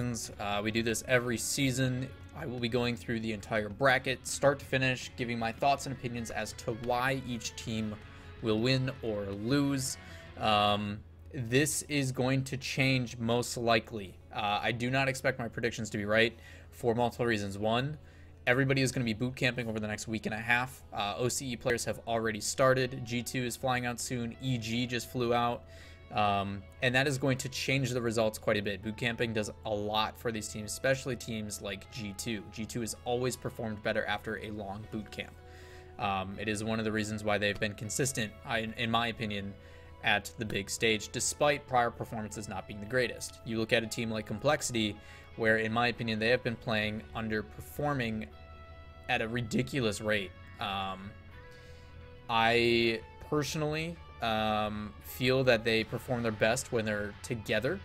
We do this every season. I will be going through the entire bracket, start to finish, giving my thoughts and opinions as to why each team will win or lose. This is going to change most likely. I do not expect my predictions to be right for multiple reasons. One, everybody is going to be boot camping over the next week and a half. OCE players have already started. G2 is flying out soon. EG just flew out. And that is going to change the results quite a bit. Boot camping does a lot for these teams, especially teams like G2. G2 has always performed better after a long boot camp. It is one of the reasons why they've been consistent, in my opinion, at the big stage, despite prior performances not being the greatest. You look at a team like Complexity, where, in my opinion, they have been playing underperforming at a ridiculous rate. I personally feel that they perform their best when they're together,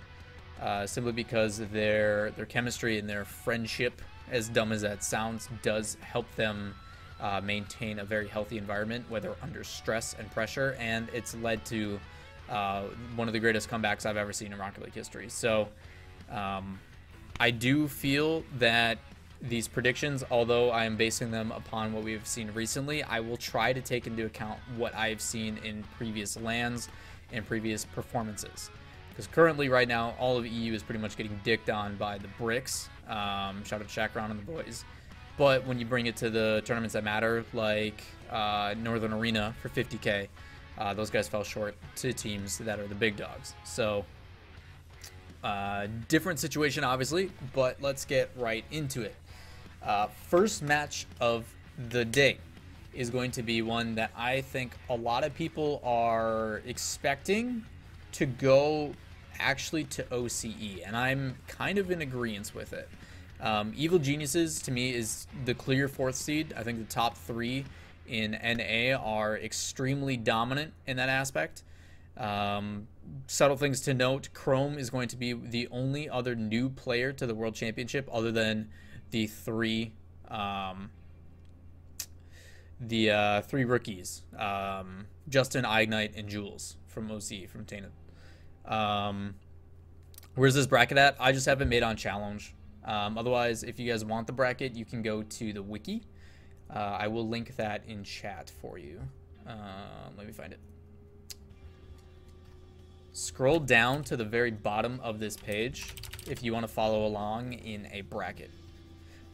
simply because their chemistry and their friendship, as dumb as that sounds, does help them maintain a very healthy environment, whether under stress and pressure, and it's led to one of the greatest comebacks I've ever seen in Rocket League history. So I do feel that these predictions, although I am basing them upon what we've seen recently, I will try to take into account what I've seen in previous LANs and previous performances. Because currently, right now, all of EU is pretty much getting dicked on by the bricks. Shout out to Chakron and the boys. But when you bring it to the tournaments that matter, like Northern Arena for 50K, those guys fell short to teams that are the big dogs. So, different situation, obviously, but let's get right into it. First match of the day is going to be one that I think a lot of people are expecting to go actually to OCE, and I'm kind of in agreement with it. Evil Geniuses, to me, is the clear 4th seed. I think the top 3 in NA are extremely dominant in that aspect. Subtle things to note: Chrome is going to be the only other new player to the World Championship other than the three rookies, Justin, Ignite, and Jules from OC, from Tainted. Where's this bracket at? I just have it made on challenge. Otherwise, if you guys want the bracket, you can go to the wiki. I will link that in chat for you. Let me find it. Scroll down to the very bottom of this page if you want to follow along in a bracket.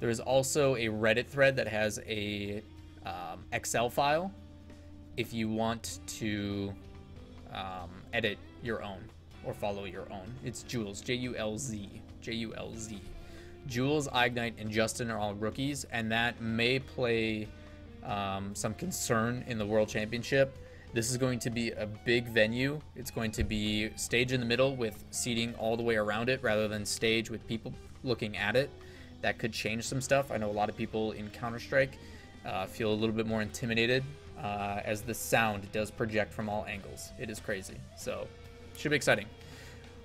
There is also a Reddit thread that has a Excel file if you want to edit your own or follow your own. It's Jules, J-U-L-Z, J-U-L-Z. Jules, Ignite, and Justin are all rookies, and that may play some concern in the World Championship. This is going to be a big venue. It's going to be stage in the middle with seating all the way around it rather than stage with people looking at it. That could change some stuff. I know a lot of people in Counter-Strike feel a little bit more intimidated as the sound does project from all angles. It is crazy. So, should be exciting.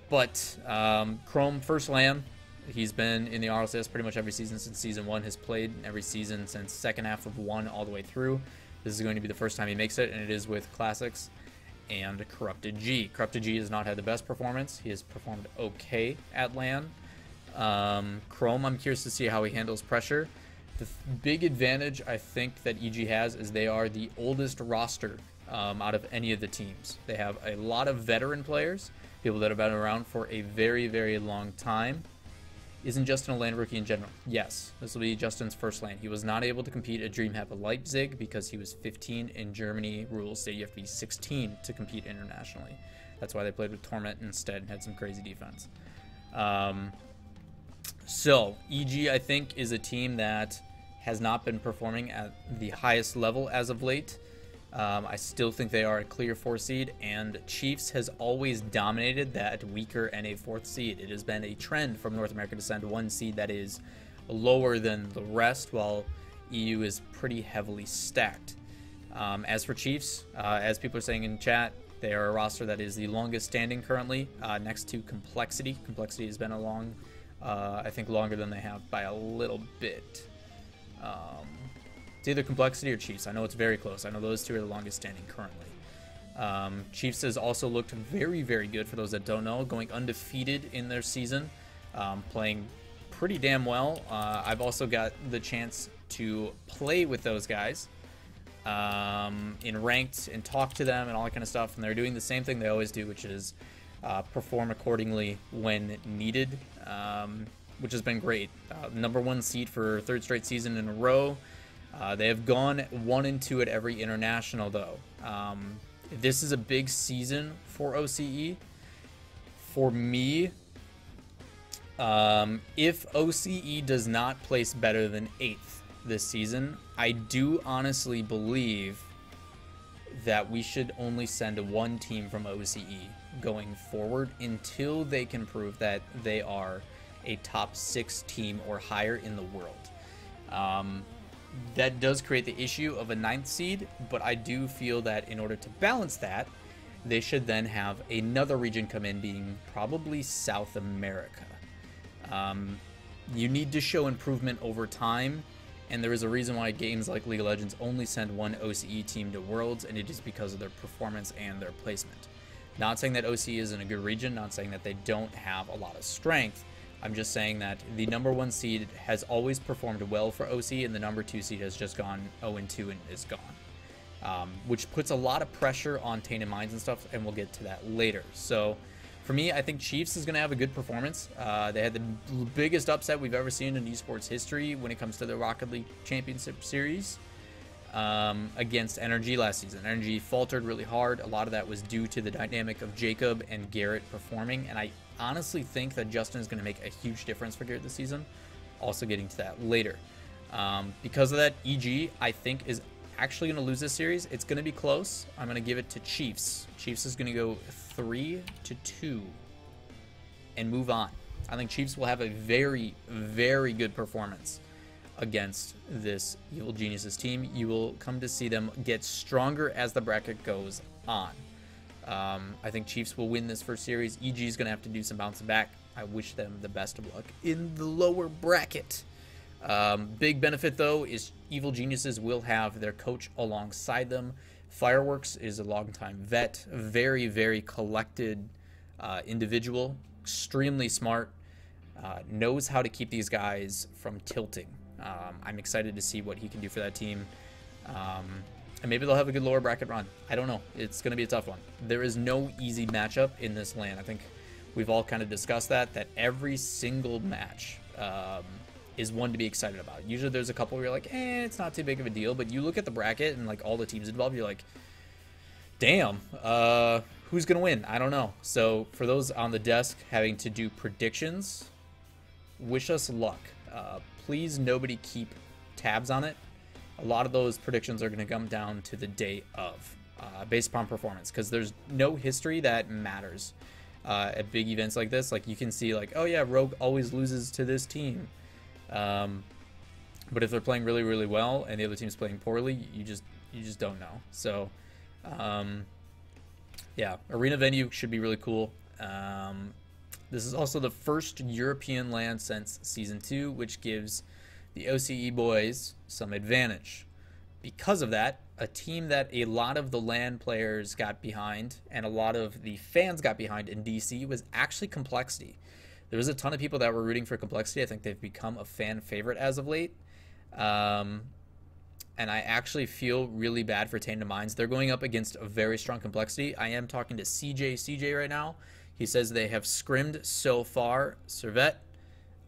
But Chrome, first LAN. He's been in the RLCS pretty much every season since Season 1. Has played every season since second half of 1 all the way through. This is going to be the first time he makes it, and it is with Classics and Corrupted G. Corrupted G has not had the best performance. He has performed okay at LAN. Chrome, I'm curious to see how he handles pressure. The big advantage I think that EG has is they are the oldest roster out of any of the teams. They have a lot of veteran players, people that have been around for a very, very long time. Isn't Justin a LAN rookie in general? Yes. This will be Justin's first LAN. He was not able to compete at DreamHack Leipzig because he was 15 in Germany. Rules say you have to be 16 to compete internationally. That's why they played with Torment instead and had some crazy defense. So, EG, I think, is a team that has not been performing at the highest level as of late. I still think they are a clear 4th seed, and Chiefs has always dominated that weaker NA 4th seed. It has been a trend from North America to send 1 seed that is lower than the rest, while EU is pretty heavily stacked. As for Chiefs, as people are saying in chat, they are a roster that is the longest standing currently, next to Complexity. Complexity has been along, I think, longer than they have by a little bit. It's either Complexity or Chiefs. I know it's very close. I know those two are the longest standing currently. Chiefs has also looked very, very good, for those that don't know, going undefeated in their season. playing pretty damn well. I've also got the chance to play with those guys in ranked and talk to them and all that kind of stuff, and they're doing the same thing they always do, which is perform accordingly when needed, which has been great. Number 1 seed for 3rd straight season in a row. They have gone 1-2 at every international, though. This is a big season for OCE. For me, if OCE does not place better than 8th this season, I do honestly believe that we should only send 1 team from OCE going forward until they can prove that they are a top 6 team or higher in the world. That does create the issue of a 9th seed, but I do feel that in order to balance that, they should then have another region come in, being probably South America. You need to show improvement over time, and there is a reason why games like League of Legends only send 1 OCE team to Worlds, and it is because of their performance and their placement. Not saying that OCE isn't a good region, not saying that they don't have a lot of strength. I'm just saying that the number 1 seed has always performed well for OCE, and the number 2 seed has just gone 0-2 and is gone. Which puts a lot of pressure on Tainted Minds and stuff, and we'll get to that later. So for me, I think Chiefs is going to have a good performance. They had the biggest upset we've ever seen in esports history when it comes to the Rocket League Championship Series against NRG last season. NRG faltered really hard. A lot of that was due to the dynamic of Jacob and Garrett performing, and I honestly think that Justin is going to make a huge difference for Garrett this season. Also getting to that later. Because of that, EG, I think, is actually going to lose this series. It's going to be close. I'm going to give it to Chiefs. Chiefs is going to go 3-2 and move on. I think Chiefs will have a very, very good performance against this Evil Geniuses team. You will come to see them get stronger as the bracket goes on. I think Chiefs will win this first series. EG is going to have to do some bouncing back. I wish them the best of luck in the lower bracket. Big benefit, though, is Evil Geniuses will have their coach alongside them. Fireworks is a longtime vet, very, very collected individual, extremely smart, knows how to keep these guys from tilting. I'm excited to see what he can do for that team. And maybe they'll have a good lower bracket run. I don't know. It's going to be a tough one. There is no easy matchup in this LAN. I think we've all kind of discussed that every single match is one to be excited about. Usually there's a couple where you're like, it's not too big of a deal. But you look at the bracket and like all the teams involved, you're like, damn, who's going to win? I don't know. So for those on the desk having to do predictions, wish us luck. Please, nobody keep tabs on it. A lot of those predictions are going to come down to the day of, based upon performance, because there's no history that matters at big events like this. Like you can see, like, oh yeah, Rogue always loses to this team, but if they're playing really, really well and the other team's playing poorly, you just don't know. So, yeah, arena venue should be really cool. This is also the first European LAN since Season 2, which gives the OCE boys some advantage. Because of that, a team that a lot of the LAN players got behind and a lot of the fans got behind in DC was actually Complexity. There was a ton of people that were rooting for Complexity. I think they've become a fan favorite as of late. And I actually feel really bad for Tainted Minds. They're going up against a very strong Complexity. I am talking to CJ right now. He says they have scrimmed so far Servette,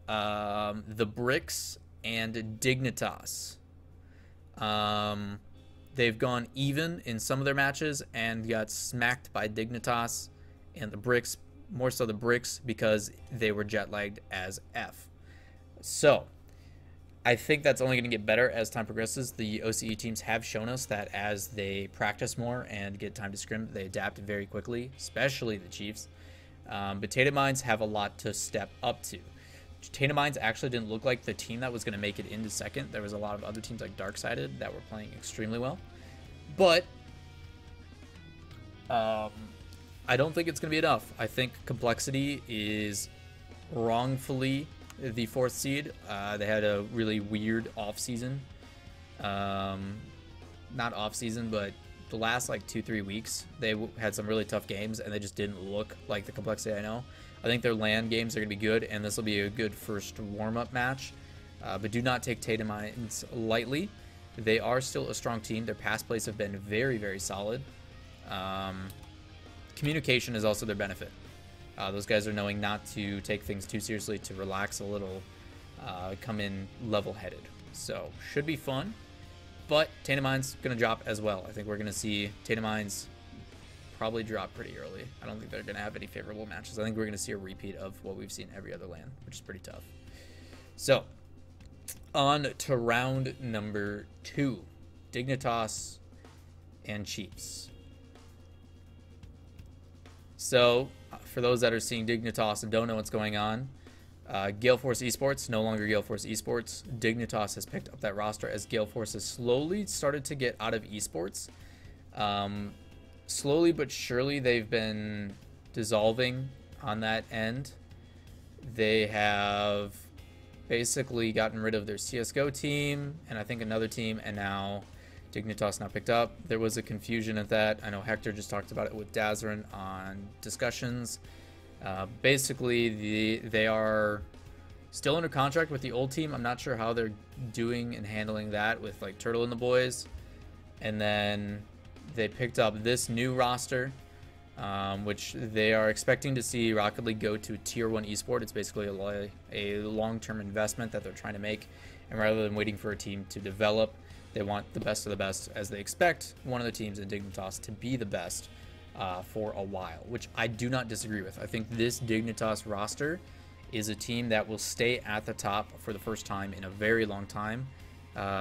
the Bricks, and Dignitas. They've gone even in some of their matches and got smacked by Dignitas and the Bricks, more so the Bricks, because they were jet lagged as F. So I think that's only going to get better as time progresses. The OCE teams have shown us that as they practice more and get time to scrim, they adapt very quickly, especially the Chiefs. But Tainted Minds have a lot to step up to. Tainted Minds actually didn't look like the team that was going to make it into second. There was a lot of other teams like Darksided that were playing extremely well. But I don't think it's going to be enough. I think Complexity is wrongfully the 4th seed. They had a really weird off-season. Not off-season, but the last like 2-3 weeks, they had some really tough games, and they just didn't look like the Complexity I know. I think their LAN games are going to be good, and this will be a good first warm-up match. But do not take Tainted lightly. They are still a strong team. Their past plays have been very, very solid. Communication is also their benefit. Those guys are knowing not to take things too seriously, to relax a little, come in level-headed. So, should be fun. But Tainted Mind's going to drop as well. I think we're going to see Tainted Mind's probably drop pretty early. I don't think they're going to have any favorable matches. I think we're going to see a repeat of what we've seen every other LAN, which is pretty tough. So, on to round number 2. Dignitas and Chiefs. So, for those that are seeing Dignitas and don't know what's going on, Gale Force Esports, no longer Gale Force Esports. Dignitas has picked up that roster as Gale Force has slowly started to get out of esports. Slowly but surely, they've been dissolving on that end. They have basically gotten rid of their CSGO team and I think another team, and now Dignitas now picked up. There was a confusion at that. I know Hector just talked about it with Dazarin on discussions. Basically, they are still under contract with the old team. I'm not sure how they're doing and handling that with like Turtle and the boys. And then they picked up this new roster, which they are expecting to see Rocket League go to Tier 1 esport. It's basically a long-term investment that they're trying to make. And rather than waiting for a team to develop, they want the best of the best, as they expect one of the teams in Dignitas to be the best for a while, which I do not disagree with. I think this Dignitas roster is a team that will stay at the top for the first time in a very long time.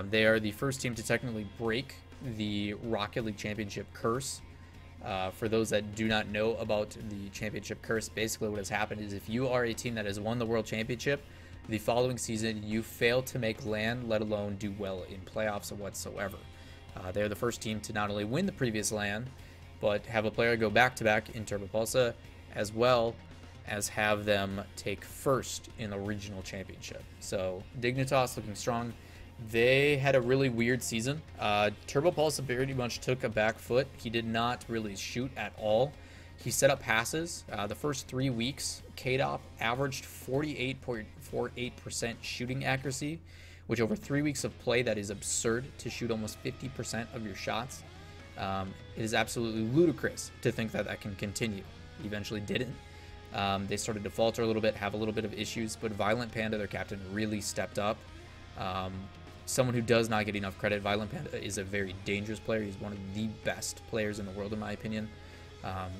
They are the first team to technically break the Rocket League Championship curse. For those that do not know about the championship curse, basically what has happened is if you are a team that has won the World Championship, the following season you fail to make LAN, let alone do well in playoffs or whatsoever. They're the first team to not only win the previous LAN, but have a player go back-to-back in Turbo Pulsa, as well as have them take first in the regional championship. So Dignitas looking strong. They had a really weird season. Turbo Pulsa pretty much took a back foot. He did not really shoot at all. He set up passes. The first 3 weeks, KDOP averaged 48.48% shooting accuracy, which over 3 weeks of play, that is absurd to shoot almost 50% of your shots. It is absolutely ludicrous to think that that can continue. Eventually didn't. They started to falter a little bit, have a little bit of issues, but Violent Panda, their captain, really stepped up. Someone who does not get enough credit. Violent Panda is a very dangerous player. He's one of the best players in the world, in my opinion,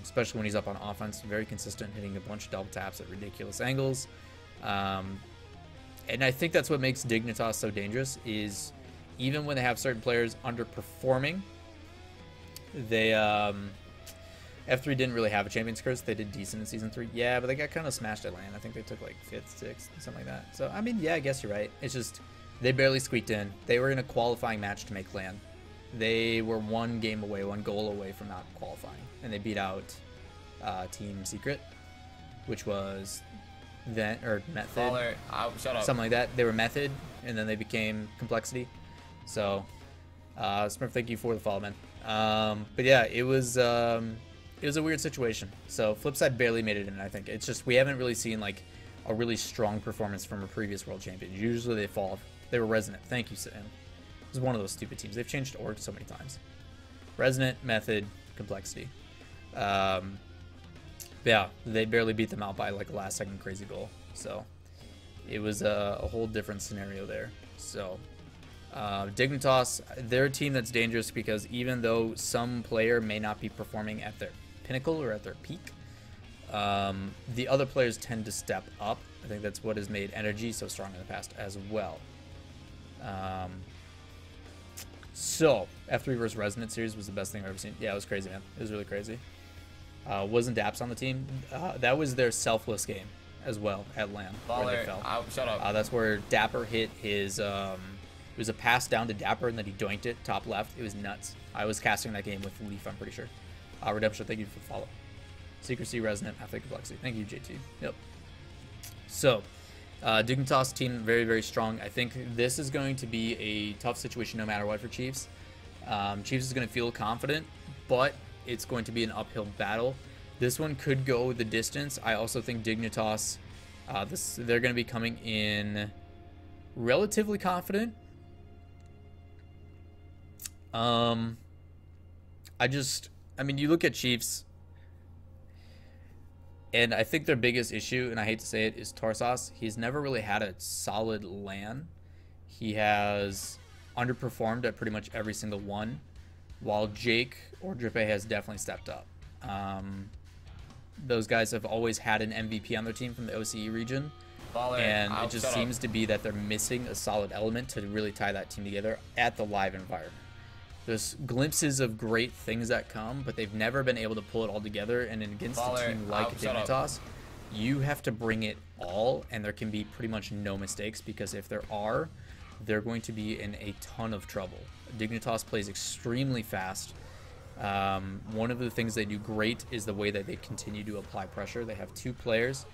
especially when he's up on offense. Very consistent, hitting a bunch of double taps at ridiculous angles. And I think that's what makes Dignitas so dangerous, is even when they have certain players underperforming, they F3 didn't really have a Champions Curse. They did decent in Season 3. Yeah, but they got kind of smashed at LAN. I think they took like 5th, 6th, something like that. So, I mean, yeah, I guess you're right. It's just they barely squeaked in. They were in a qualifying match to make LAN. They were one game away, one goal away from not qualifying. And they beat out Team Secret, which was Method. Lawler, shut up. Something like that. They were Method, and then they became Complexity. So, Smurf, thank you for the follow, man. But yeah, it was a weird situation. So Flipside barely made it in, I think. It's just we haven't really seen like a really strong performance from a previous world champion. Usually they fall. They were Resonant. Thank you, Sam. It was one of those stupid teams. They've changed org so many times. Resonant, Method, Complexity. Yeah, they barely beat them out by like a last second crazy goal. So it was a whole different scenario there. So Dignitas, they're a team that's dangerous because even though some player may not be performing at their pinnacle or at their peak, the other players tend to step up. I think that's what has made Energy so strong in the past as well. So F3 versus Resonant series was the best thing I've ever seen. Yeah, it was crazy, man. It was really crazy. Wasn't Daps on the team? That was their selfless game as well at LAN. Lawler, shut up. That's where Dapper hit his it was a pass down to Dapper, and then he doinked it top left. It was nuts. I was casting that game with Leaf, I'm pretty sure. Redemption, thank you for the follow. Secrecy, Resonant, Athletic Complexity. Thank you, JT. Yep. So, Dignitas team, very, very strong. I think this is going to be a tough situation no matter what for Chiefs. Chiefs is going to feel confident, but it's going to be an uphill battle. This one could go the distance. I also think Dignitas, they're going to be coming in relatively confident. I mean, you look at Chiefs, and I think their biggest issue, and I hate to say it, is Tarsas. He's never really had a solid LAN. He has underperformed at pretty much every single one, while Jake or Drippe has definitely stepped up. Those guys have always had an MVP on their team from the OCE region, and it just seems to be that they're missing a solid element to really tie that team together at the live environment. There's glimpses of great things that come, but they've never been able to pull it all together. And against a team like Dignitas, you have to bring it all, and there can be pretty much no mistakes, because if there are, they're going to be in a ton of trouble. Dignitas plays extremely fast. One of the things they do great is the way that they continue to apply pressure. They have two players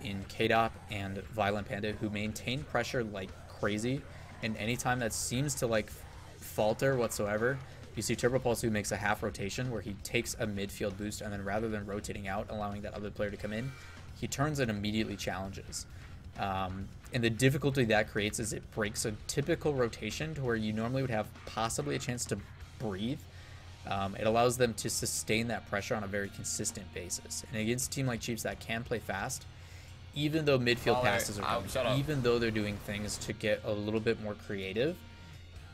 in KDOP and Violent Panda who maintain pressure like crazy, and anytime that seems to like falter whatsoever, you see Turbo Pulse, who makes a half rotation where he takes a midfield boost, and then rather than rotating out, allowing that other player to come in, he turns and immediately challenges. And the difficulty that creates is it breaks a typical rotation to where you normally would have possibly a chance to breathe. It allows them to sustain that pressure on a very consistent basis. And against a team like Chiefs that can play fast, even though midfield passes are coming, even though they're doing things to get a little bit more creative,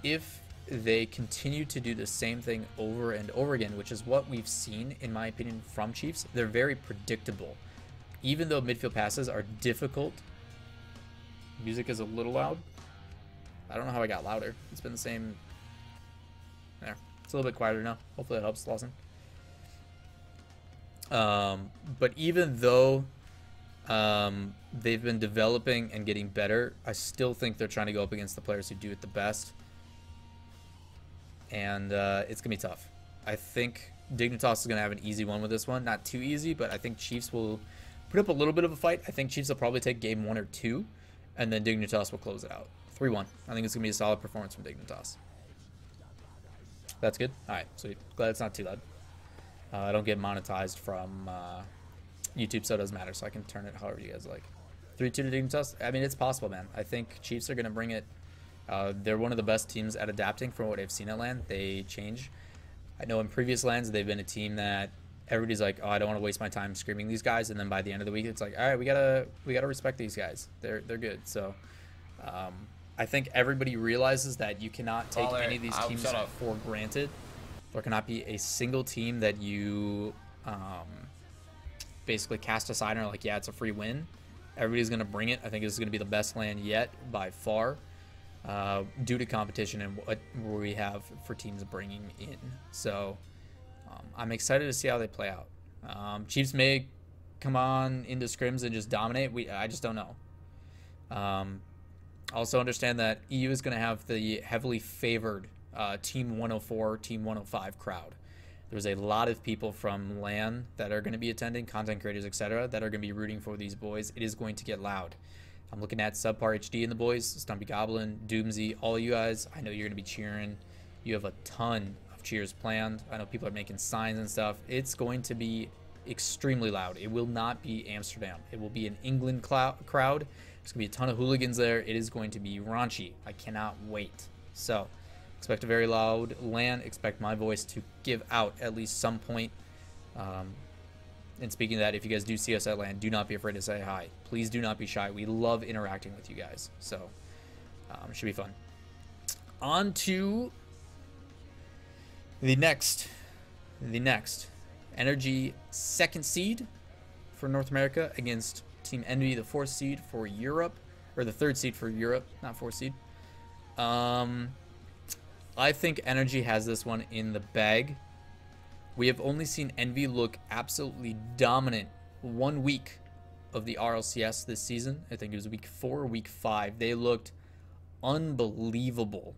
if they continue to do the same thing over and over again, which is what we've seen, in my opinion, from Chiefs, they're very predictable. Even though midfield passes are difficult. Music is a little loud. I don't know how I got louder. It's been the same. There. It's a little bit quieter now. Hopefully that helps, Lawson. But even though they've been developing and getting better, I still think they're trying to go up against the players who do it the best. And it's going to be tough. I think Dignitas is going to have an easy one with this one. Not too easy, but I think Chiefs will put up a little bit of a fight. I think Chiefs will probably take game 1 or 2, and then Dignitas will close it out. 3-1. I think it's going to be a solid performance from Dignitas. That's good. All right, sweet. Glad it's not too loud. I don't get monetized from YouTube, so it doesn't matter, so I can turn it however you guys like. 3-2 to Dignitas. I mean, it's possible, man. I think Chiefs are going to bring it. They're one of the best teams at adapting from what I've seen at LAN. They change. I know in previous LANs, they've been a team that everybody's like, oh, I don't want to waste my time screaming these guys, and then by the end of the week, it's like, all right, we gotta respect these guys. They're good. So I think everybody realizes that you cannot take any of these teams for granted. There cannot be a single team that you basically cast aside and are like, yeah, it's a free win. Everybody's gonna bring it. I think this is gonna be the best LAN yet by far. Due to competition and what we have for teams bringing in. So I'm excited to see how they play out. Chiefs may come on into scrims and just dominate. I just don't know. Also understand that EU is going to have the heavily favored Team 104, Team 105 crowd. There's a lot of people from LAN that are going to be attending, content creators, etc., that are going to be rooting for these boys. It is going to get loud. I'm looking at Subpar HD and the boys, Stumpy Goblin, Doomsy, all you guys. I know you're going to be cheering. You have a ton of cheers planned. I know people are making signs and stuff. It's going to be extremely loud. It will not be Amsterdam. It will be an England crowd. There's going to be a ton of hooligans there. It is going to be raunchy. I cannot wait. So expect a very loud LAN. Expect my voice to give out at least some point. And speaking of that, if you guys do see us at LAN, do not be afraid to say hi. Please do not be shy. We love interacting with you guys. So it should be fun. On to the next Energy 2nd seed for North America against Team Envy, the 4th seed for Europe, or the 3rd seed for Europe, not 4th seed. I think Energy has this one in the bag. We have only seen Envy look absolutely dominant 1 week of the RLCS this season. I think it was week 4 or week 5. They looked unbelievable.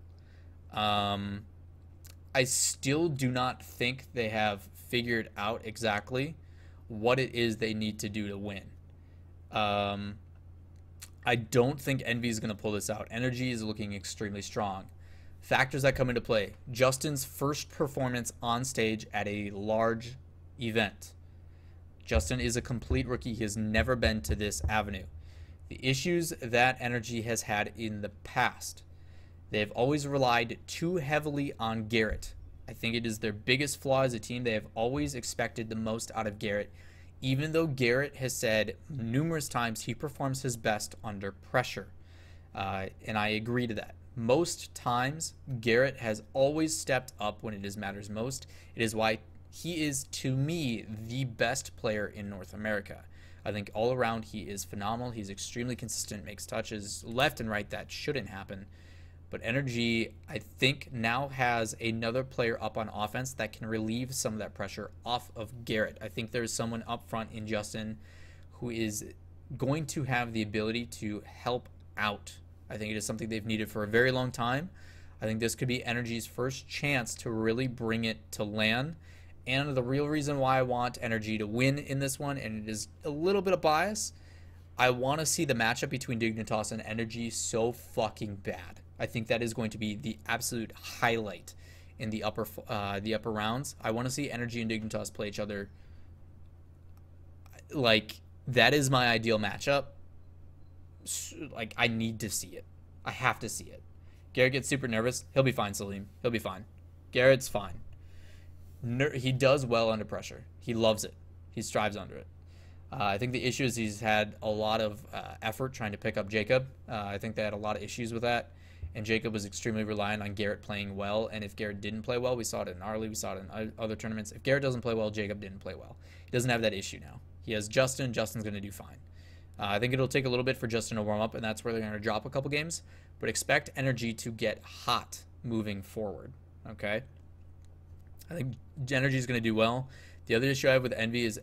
I still do not think they have figured out exactly what it is they need to do to win. I don't think Envy is going to pull this out. Energy is looking extremely strong. Factors that come into play. Justin's first performance on stage at a large event. Justin is a complete rookie. He has never been to this avenue. The issues that Energy has had in the past, they've always relied too heavily on Garrett. I think it is their biggest flaw as a team. They have always expected the most out of Garrett, even though Garrett has said numerous times he performs his best under pressure. And I agree to that. Most times, Garrett has always stepped up when it matters most. It is why he is, to me, the best player in North America. I think all around he is phenomenal. He's extremely consistent, makes touches left and right that shouldn't happen. But Energy, I think, now has another player up on offense that can relieve some of that pressure off of Garrett. I think there's someone up front in Justin who is going to have the ability to help out. I think it is something they've needed for a very long time. I think this could be Energy's first chance to really bring it to LAN. And the real reason why I want Energy to win in this one, and it is a little bit of bias, I want to see the matchup between Dignitas and Energy so fucking bad. I think that is going to be the absolute highlight in the upper rounds. I want to see Energy and Dignitas play each other. Like, that is my ideal matchup. Like, I need to see it. I have to see it. Garrett gets super nervous. He'll be fine, Salim. He'll be fine. Garrett's fine. He does well under pressure. He loves it. He strives under it. I think the issue is he's had a lot of effort trying to pick up Jacob. I think they had a lot of issues with that. And Jacob was extremely reliant on Garrett playing well. And if Garrett didn't play well, we saw it in Arlie, we saw it in other tournaments. If Garrett doesn't play well, Jacob didn't play well. He doesn't have that issue now. He has Justin. Justin's going to do fine. I think it'll take a little bit for Justin to warm up, and that's where they're going to drop a couple games. But expect Energy to get hot moving forward. Okay? I think Energy is going to do well. The other issue I have with Envy is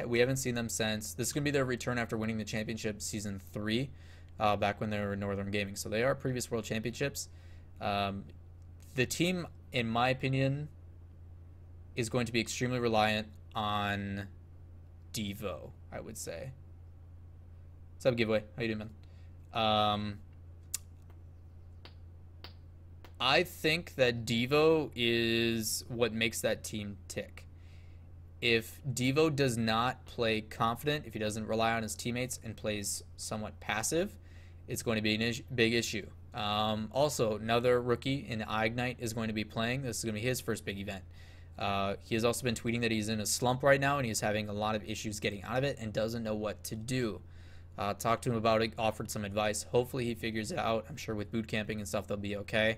we haven't seen them since. This is going to be their return after winning the championship season 3, back when they were in Northern Gaming. So they are previous world championships. The team, in my opinion, is going to be extremely reliant on Devo, I would say. What's up, Giveaway? How you doing, man? I think that Devo is what makes that team tick. If Devo does not play confident, if he doesn't rely on his teammates and plays somewhat passive, it's going to be a big issue. Also, another rookie in Ignite is going to be playing. This is going to be his first big event. He has also been tweeting that he's in a slump right now and he's having a lot of issues getting out of it and doesn't know what to do. Talked to him about it, offered some advice. Hopefully he figures it out. I'm sure with boot camping and stuff, they'll be okay.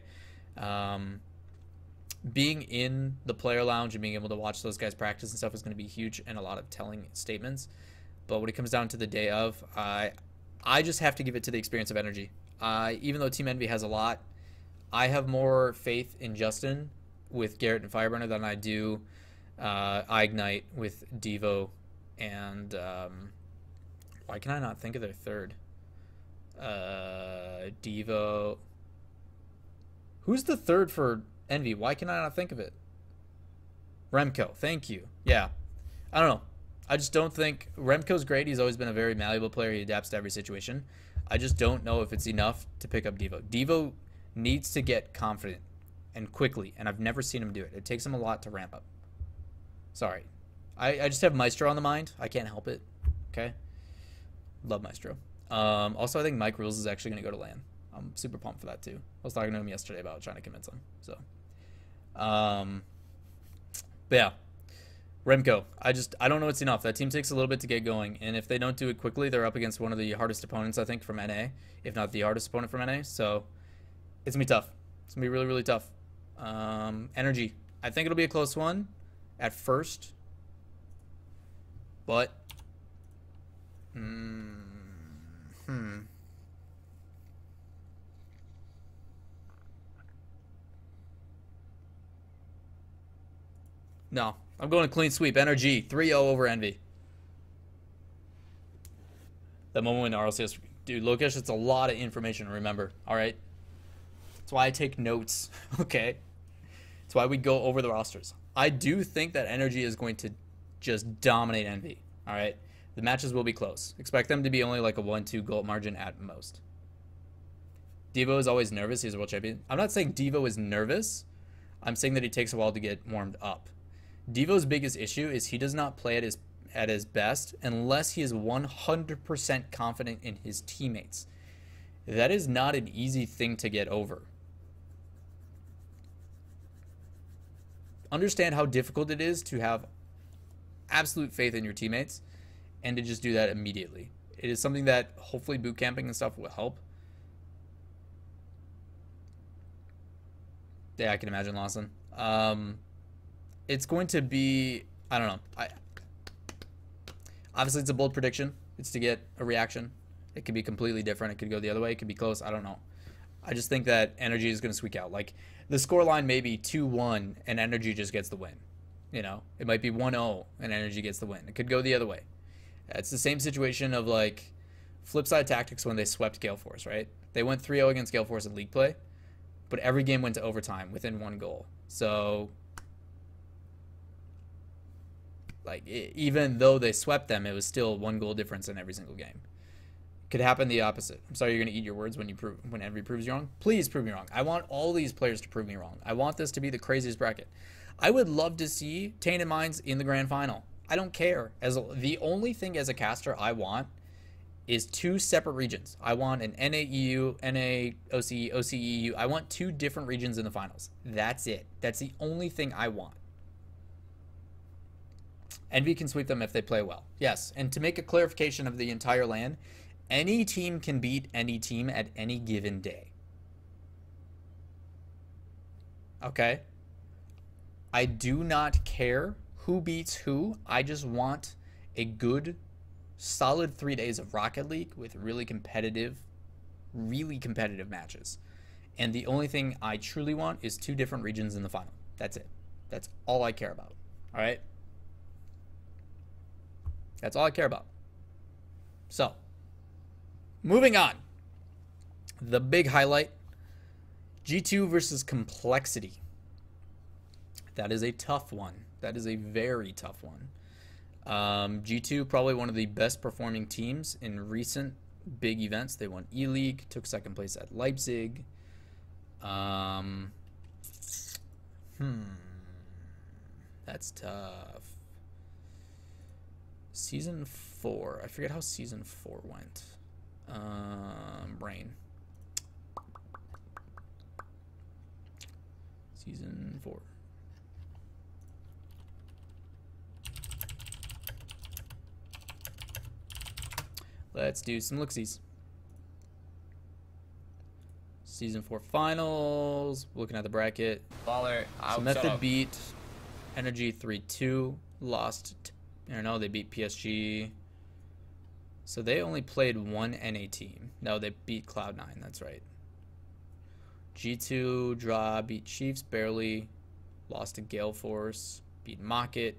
Being in the player lounge and being able to watch those guys practice and stuff is going to be huge and a lot of telling statements. But when it comes down to the day of, I just have to give it to the experience of Energy. Even though Team Envy has a lot, I have more faith in Justin with Garrett and Fireburner than I do Ignite with Devo and why can I not think of their third? Devo. Who's the third for Envy? Why can I not think of it? Remco. Thank you. Yeah. I don't know. I just don't think Remco's great. He's always been a very malleable player. He adapts to every situation. I just don't know if it's enough to pick up Devo. Devo needs to get confident and quickly, and I've never seen him do it. It takes him a lot to ramp up. Sorry. I just have Maestro on the mind. I can't help it. Okay? Love Maestro. Also, I think Mike Rules is actually going to go to LAN. I'm super pumped for that, too. I was talking to him yesterday about trying to convince him. So, but yeah. Remco, I don't know what's enough. That team takes a little bit to get going, and if they don't do it quickly, they're up against one of the hardest opponents, I think, from NA, if not the hardest opponent from NA. So it's gonna be tough. It's gonna be really, really tough. Energy, I think it'll be a close one at first, but no. I'm going to clean sweep. Energy 3-0 over Envy. That moment when RLCS, dude, Lokesh, it's a lot of information to remember. All right, that's why I take notes. Okay, that's why we go over the rosters. I do think that Energy is going to just dominate Envy. All right, the matches will be close. Expect them to be only like a 1-2 goal margin at most. Devo is always nervous. He's a world champion. I'm not saying Devo is nervous. I'm saying that he takes a while to get warmed up. Devo's biggest issue is he does not play at his best unless he is 100% confident in his teammates. That is not an easy thing to get over. Understand how difficult it is to have absolute faith in your teammates and to just do that immediately. It is something that hopefully boot camping and stuff will help. Yeah, I can imagine, Lawson. It's going to be, I don't know. Obviously, it's a bold prediction. It's to get a reaction. It could be completely different. It could go the other way. It could be close. I don't know. I just think that Energy is going to squeak out. Like, the scoreline may be 2-1 and Energy just gets the win. You know, it might be 1-0 and Energy gets the win. It could go the other way. It's the same situation of, like, Flipside Tactics when they swept Gale Force, right? They went 3-0 against Gale Force in league play, but every game went to overtime within 1 goal. So, like, even though they swept them, it was still 1 goal difference in every single game. Could happen the opposite. I'm sorry you're going to eat your words when Envy proves you wrong. Please prove me wrong. I want all these players to prove me wrong. I want this to be the craziest bracket. I would love to see Tainted Minds in the grand final. I don't care. The only thing as a caster I want is 2 separate regions. I want an NAEU, NAOCE, OCEU. I want 2 different regions in the finals. That's it. That's the only thing I want. Envy can sweep them if they play well. Yes, and to make a clarification of the entire LAN, any team can beat any team at any given day. Okay? I do not care who beats who. I just want a good, solid 3 days of Rocket League with really competitive matches. And the only thing I truly want is 2 different regions in the final. That's it. That's all I care about. All right? That's all I care about. So, moving on. The big highlight, G2 versus Complexity. That is a tough one. That is a very tough one. G2, probably one of the best performing teams in recent big events. They won E-League, took 2nd place at Leipzig. That's tough. Season 4. I forget how Season 4 went. Brain. Season 4. Let's do some looksies. Season 4 finals. Looking at the bracket. Lawler, so Method beat Energy 3-2. Lost. No, they beat PSG. So they only played 1 NA team. No, they beat Cloud9. That's right. G2 draw, beat Chiefs barely. Lost to Gale Force. Beat Mocket.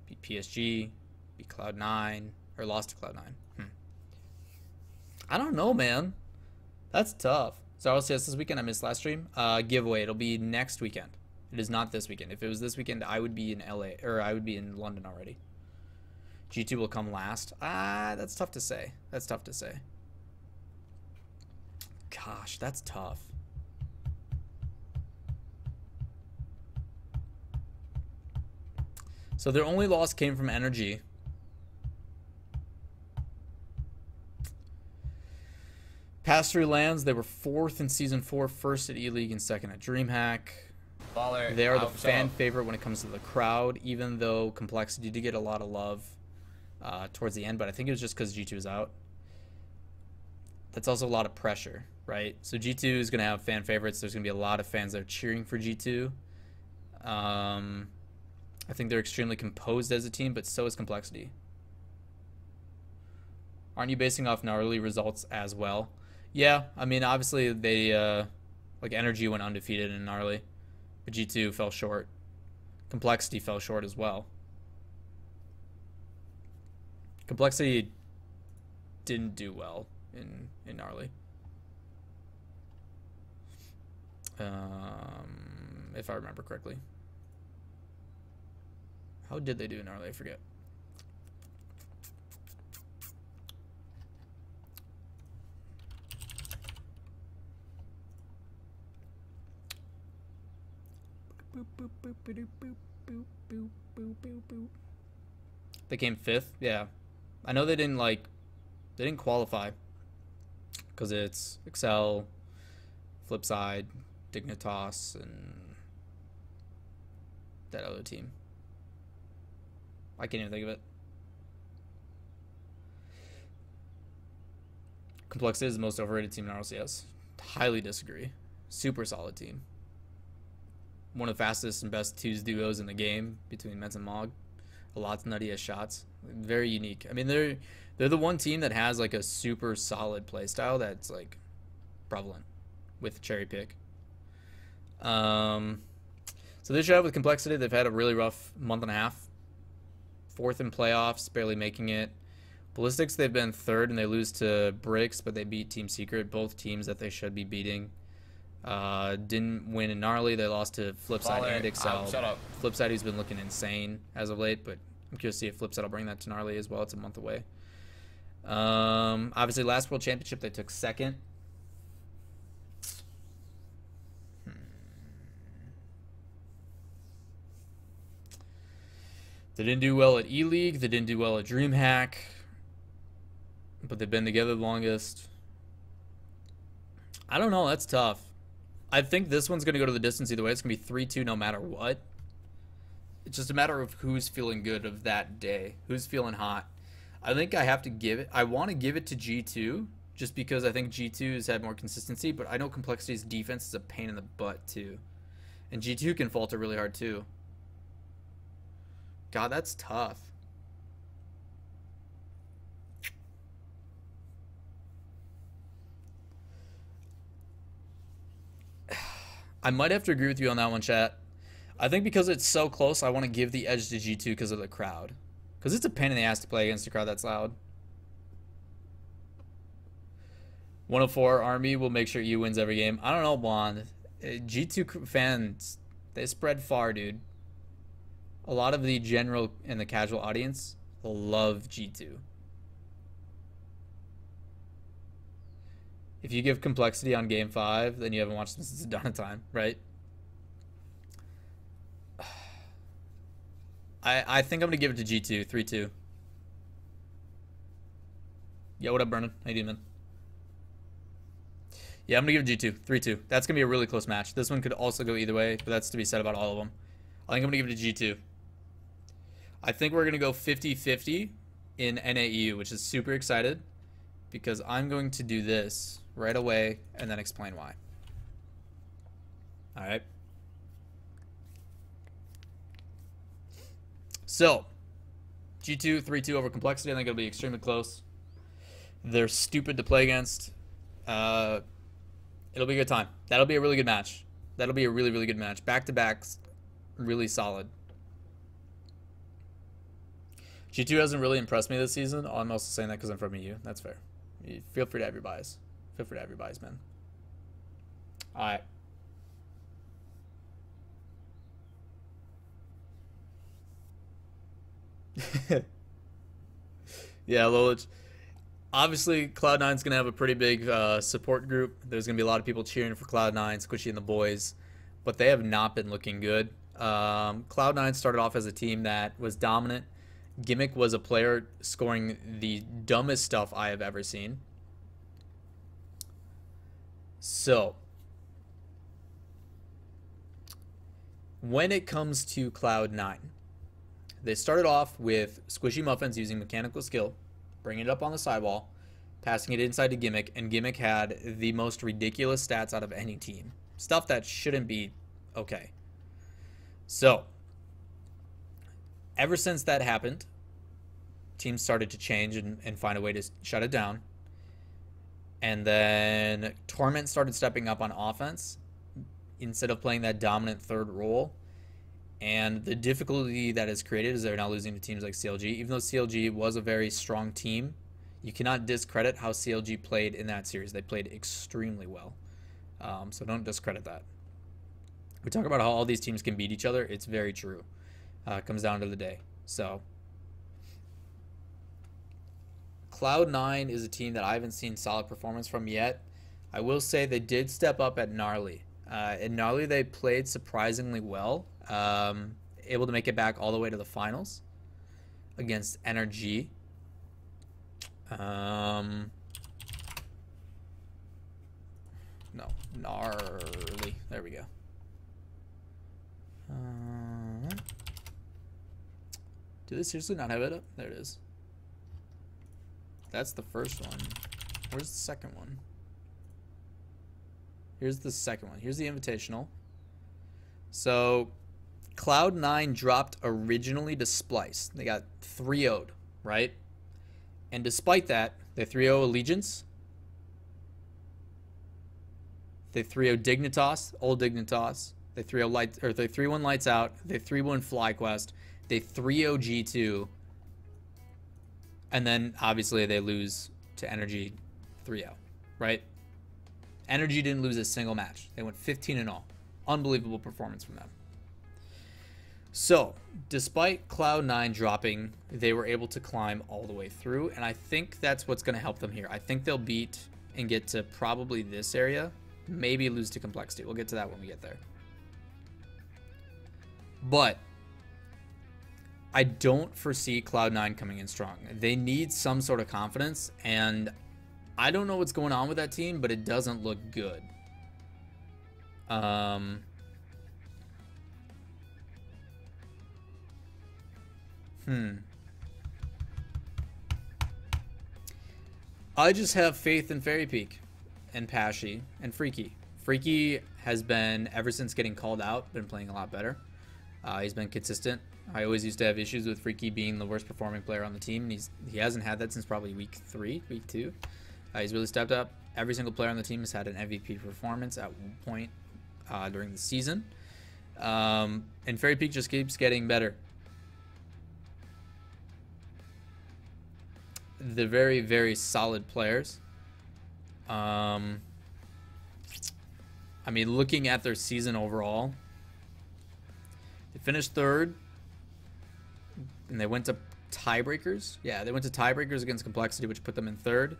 Beat PSG. Beat Cloud9. Or lost to Cloud9. I don't know, man. That's tough. So RLCS this weekend. I missed last stream. Giveaway. It'll be next weekend. It is not this weekend. If it was this weekend, I would be in LA, or I would be in London already. G2 will come last. That's tough to say. That's tough to say. Gosh, that's tough. So their only loss came from Energy. Past 3 lands, they were 4th in Season 4, 1st at E-League, and 2nd at DreamHack. Lawler, they are the fan favorite when it comes to the crowd, even though Complexity did get a lot of love towards the end, but I think it was just because G2 is out. That's also a lot of pressure, right? So G2 is going to have fan favorites. There's going to be a lot of fans that are cheering for G2. I think they're extremely composed as a team, but so is Complexity. Aren't you basing off gnarly results as well? Yeah, I mean, obviously they, like Energy went undefeated in gnarly, but G2 fell short. Complexity fell short as well. Complexity didn't do well in gnarly. If I remember correctly. How did they do in gnarly? I forget. They came 5th. Yeah. I know they didn't qualify because it's Excel, Flipside, Dignitas, and that other team. I can't even think of it. Complexity is the most overrated team in RLCS. Highly disagree. Super solid team. One of the fastest and best twos duos in the game between Mets and Mog. A lot of nutty shots. Very unique. I mean, they're the one team that has like a super solid play style that's like prevalent with cherry pick. So this shot with Complexity, they've had a really rough month and a half. 4th in playoffs, barely making it. Ballistics, they've been 3rd and they lose to Bricks, but they beat Team Secret, both teams that they should be beating. Didn't win in Gnarly. They lost to Flipside and Excel. Shut up. Flipside, who's been looking insane as of late, but I'm curious to see if Flipside will bring that to Gnarly as well. It's a month away. Obviously, last World Championship, they took 2nd. They didn't do well at E-League. They didn't do well at DreamHack. But they've been together the longest. I don't know. That's tough. I think this one's going to go to the distance either way. It's going to be 3-2 no matter what. It's just a matter of who's feeling good of that day. Who's feeling hot. I think I have to give it. I want to give it to G2 just because I think G2 has had more consistency. But I know Complexity's defense is a pain in the butt too. And G2 can falter really hard too. God, that's tough. I might have to agree with you on that one, chat. I think because it's so close, I want to give the edge to G2 because of the crowd. Because it's a pain in the ass to play against a crowd that's loud. 104 Army will make sure E wins every game. I don't know, Bond. G2 fans, they spread far, dude. A lot of the general and the casual audience love G2. If you give Complexity on Game 5, then you haven't watched them since the dawn of time, right? I think I'm going to give it to G2, 3-2. Yo, what up, Brennan? How you doing, man? Yeah, I'm going to give it G2, 3-2. That's going to be a really close match. This one could also go either way, but that's to be said about all of them. I think I'm going to give it to G2. I think we're going to go 50-50 in NAEU, which is super excited because I'm going to do this right away and then explain why. All right. So, G2, 3-2 over Complexity. I think it'll be extremely close. They're stupid to play against. It'll be a good time. That'll be a really good match. That'll be a really, really good match. Back-to-backs, really solid. G2 hasn't really impressed me this season. Oh, I'm also saying that because I'm from EU. That's fair. Feel free to have your bias. Feel free to have your bias, man. All right. Yeah, Lolich. Obviously, Cloud9's going to have a pretty big support group. There's going to be a lot of people cheering for Cloud9, Squishy and the boys. But they have not been looking good. Cloud9 started off as a team that was dominant. Gimmick was a player scoring the dumbest stuff I have ever seen. So, when it comes to Cloud9, they started off with Squishy Muffins using mechanical skill, bringing it up on the sidewall, passing it inside to Gimmick, and Gimmick had the most ridiculous stats out of any team. Stuff that shouldn't be okay. So, ever since that happened, teams started to change and find a way to shut it down. And then Torment started stepping up on offense instead of playing that dominant third role. And the difficulty that is created is they're now losing to teams like CLG. Even though CLG was a very strong team, you cannot discredit how CLG played in that series. They played extremely well. So don't discredit that. We talk about how all these teams can beat each other. It's very true. It comes down to the day. So Cloud9 is a team that I haven't seen solid performance from yet. I will say they did step up at Gnarly. In Gnarly, they played surprisingly well. Able to make it back all the way to the finals. against Energy. No, Gnarly. There we go. Do they seriously not have it up? There it is. That's the first one. Where's the second one? Here's the second one. Here's the invitational. So, Cloud9 dropped originally to Splice. They got 3-0'd, right? And despite that, they 3-0 Allegiance. They 3-0 Dignitas, old Dignitas. They 3-0 Lights, or they 3-1 Lights Out. They 3-1 FlyQuest. They 3-0 G2. And then obviously they lose to Energy 3-0, right? Energy didn't lose a single match. They went 15-0. Unbelievable performance from them. So, despite Cloud9 dropping, they were able to climb all the way through, and I think that's what's going to help them here. I think they'll beat and get to probably this area, maybe lose to Complexity. We'll get to that when we get there. But I don't foresee Cloud9 coming in strong. They need some sort of confidence, and I don't know what's going on with that team, but it doesn't look good. I just have faith in Fairy Peak and Pashy and Freaky. Freaky has been, ever since getting called out, been playing a lot better. He's been consistent. I always used to have issues with Freaky being the worst performing player on the team, and he hasn't had that since probably week 2. He's really stepped up. Every single player on the team has had an MVP performance at one point during the season. And Fairy Peak just keeps getting better. They're very, very solid players. I mean, looking at their season overall, they finished 3rd, and they went to tiebreakers. Yeah, they went to tiebreakers against Complexity, which put them in 3rd.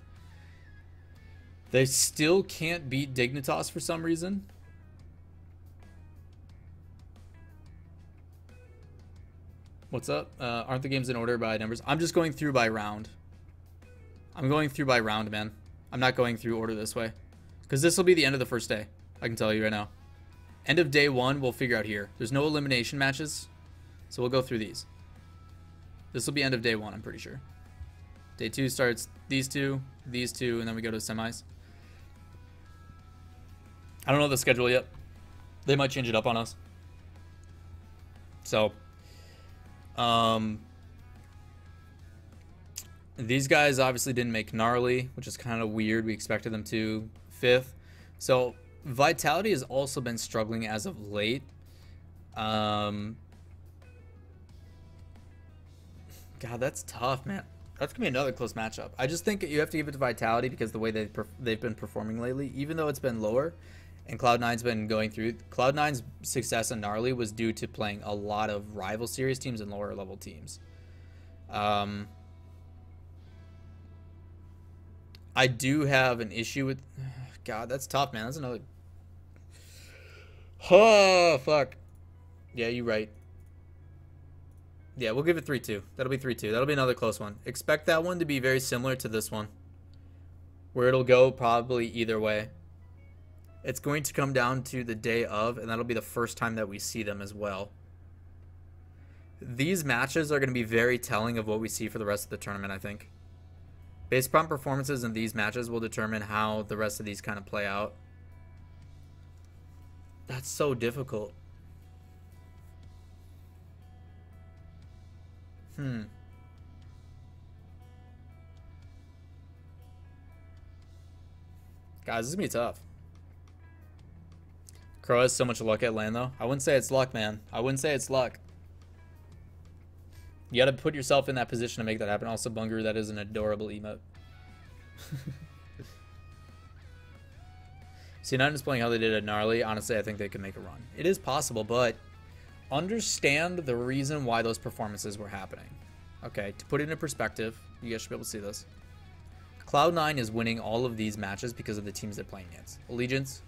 They still can't beat Dignitas for some reason. What's up? Aren't the games in order by numbers? I'm just going through by round. I'm going through by round, man. I'm not going through order this way. Because this will be the end of the first day. I can tell you right now. End of day 1, we'll figure out here. There's no elimination matches. So we'll go through these. This will be end of day 1, I'm pretty sure. Day 2 starts these two, and then we go to semis. I don't know the schedule yet. They might change it up on us. So, these guys obviously didn't make Gnarly, which is kind of weird. We expected them to 5th. So Vitality has also been struggling as of late. God, that's tough, man. That's gonna be another close matchup. I just think you have to give it to Vitality because the way they've been performing lately, even though it's been lower, and Cloud9's been going through. Cloud9's success in Gnarly was due to playing a lot of rival series teams and lower level teams. I do have an issue with... God, that's tough, man. That's another... Oh, fuck. Yeah, you're right. Yeah, we'll give it 3-2. That'll be 3-2. That'll be another close one. Expect that one to be very similar to this one, where it'll go probably either way. It's going to come down to the day of, and that'll be the first time that we see them as well. These matches are going to be very telling of what we see for the rest of the tournament, I think. Based upon performances in these matches will determine how the rest of these kind of play out. That's so difficult. Guys, this is going to be tough. Crow has so much luck at LAN, though. I wouldn't say it's luck, man. I wouldn't say it's luck. You got to put yourself in that position to make that happen. Also, Bungaroo, that is an adorable emote. See, not just playing how they did at Gnarly. Honestly, I think they could make a run. It is possible, but understand the reason why those performances were happening. Okay, to put it in perspective, you guys should be able to see this. Cloud9 is winning all of these matches because of the teams they're playing against. Allegiance,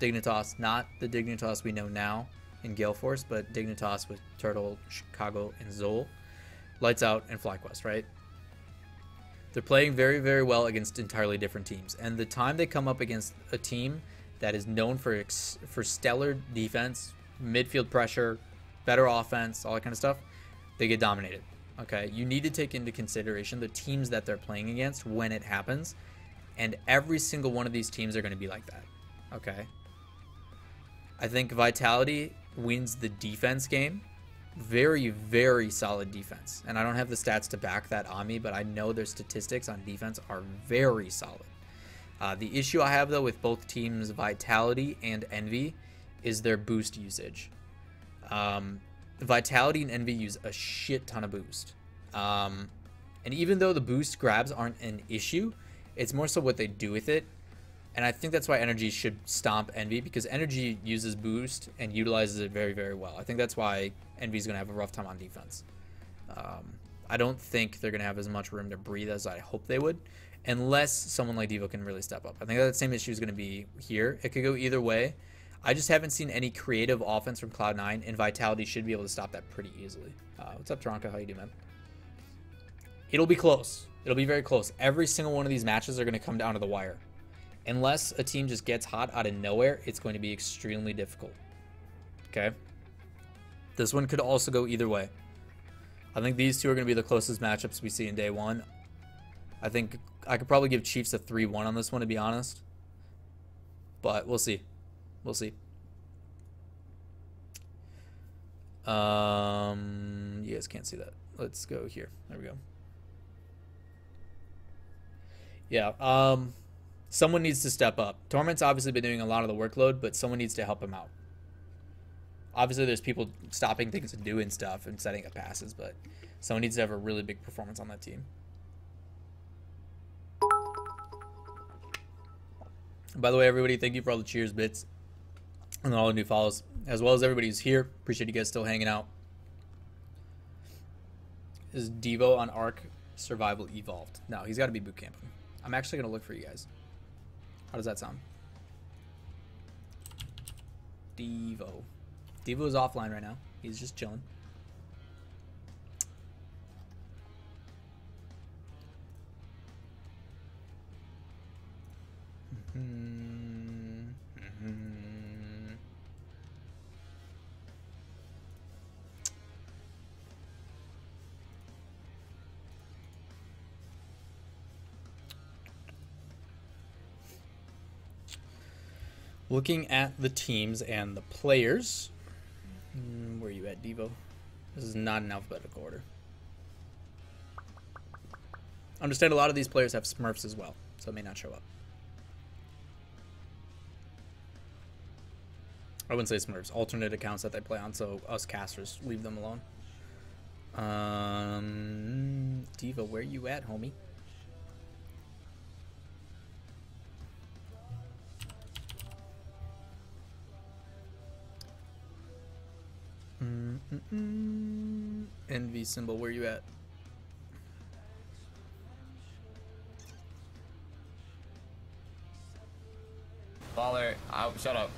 Dignitas, not the Dignitas we know now in Gale Force, but Dignitas with Turtle, Chicago, and Zol. Lights Out, and FlyQuest, right? They're playing very, very well against entirely different teams. And the time they come up against a team that is known for stellar defense, midfield pressure, better offense, all that kind of stuff, they get dominated. Okay, you need to take into consideration the teams that they're playing against when it happens, and every single one of these teams are going to be like that. Okay, I think Vitality wins the defense game. Very, very solid defense, and I don't have the stats to back that on me, but I know their statistics on defense are very solid. The issue I have though with both teams, Vitality and Envy, is their boost usage. Vitality and Envy use a shit ton of boost. And even though the boost grabs aren't an issue, it's more so what they do with it. And I think that's why Energy should stomp Envy, because Energy uses boost and utilizes it very, very well. I think that's why Envy's going to have a rough time on defense. I don't think they're going to have as much room to breathe as I hope they would, unless someone like Devo can really step up. I think that same issue is going to be here. It could go either way. I just haven't seen any creative offense from Cloud9, and Vitality should be able to stop that pretty easily. What's up, Taranka? How you doing, man? It'll be close. It'll be very close. Every single one of these matches are going to come down to the wire. Unless a team just gets hot out of nowhere, it's going to be extremely difficult. Okay? This one could also go either way. I think these two are going to be the closest matchups we see in day one. I think I could probably give Chiefs a 3-1 on this one, to be honest. But we'll see. We'll see. You guys can't see that. Let's go here. There we go. Yeah. Someone needs to step up. Torment's obviously been doing a lot of the workload, but someone needs to help him out. Obviously, there's people stopping things and doing stuff and setting up passes, but someone needs to have a really big performance on that team. By the way, everybody, thank you for all the cheers, bits, and all the new follows, as well as everybody who's here. Appreciate you guys still hanging out. Is Devo on Ark Survival Evolved? No, he's got to be boot camping. I'm actually going to look for you guys. How does that sound? Devo. Devo is offline right now. He's just chilling. Looking at the teams and the players. Where are you at, Devo? This is not in alphabetical order. Understand a lot of these players have Smurfs as well, so it may not show up. I wouldn't say Smurfs, alternate accounts that they play on, so us casters, leave them alone. Devo, where you at, homie? Envy symbol, where you at? Lawler, shut up.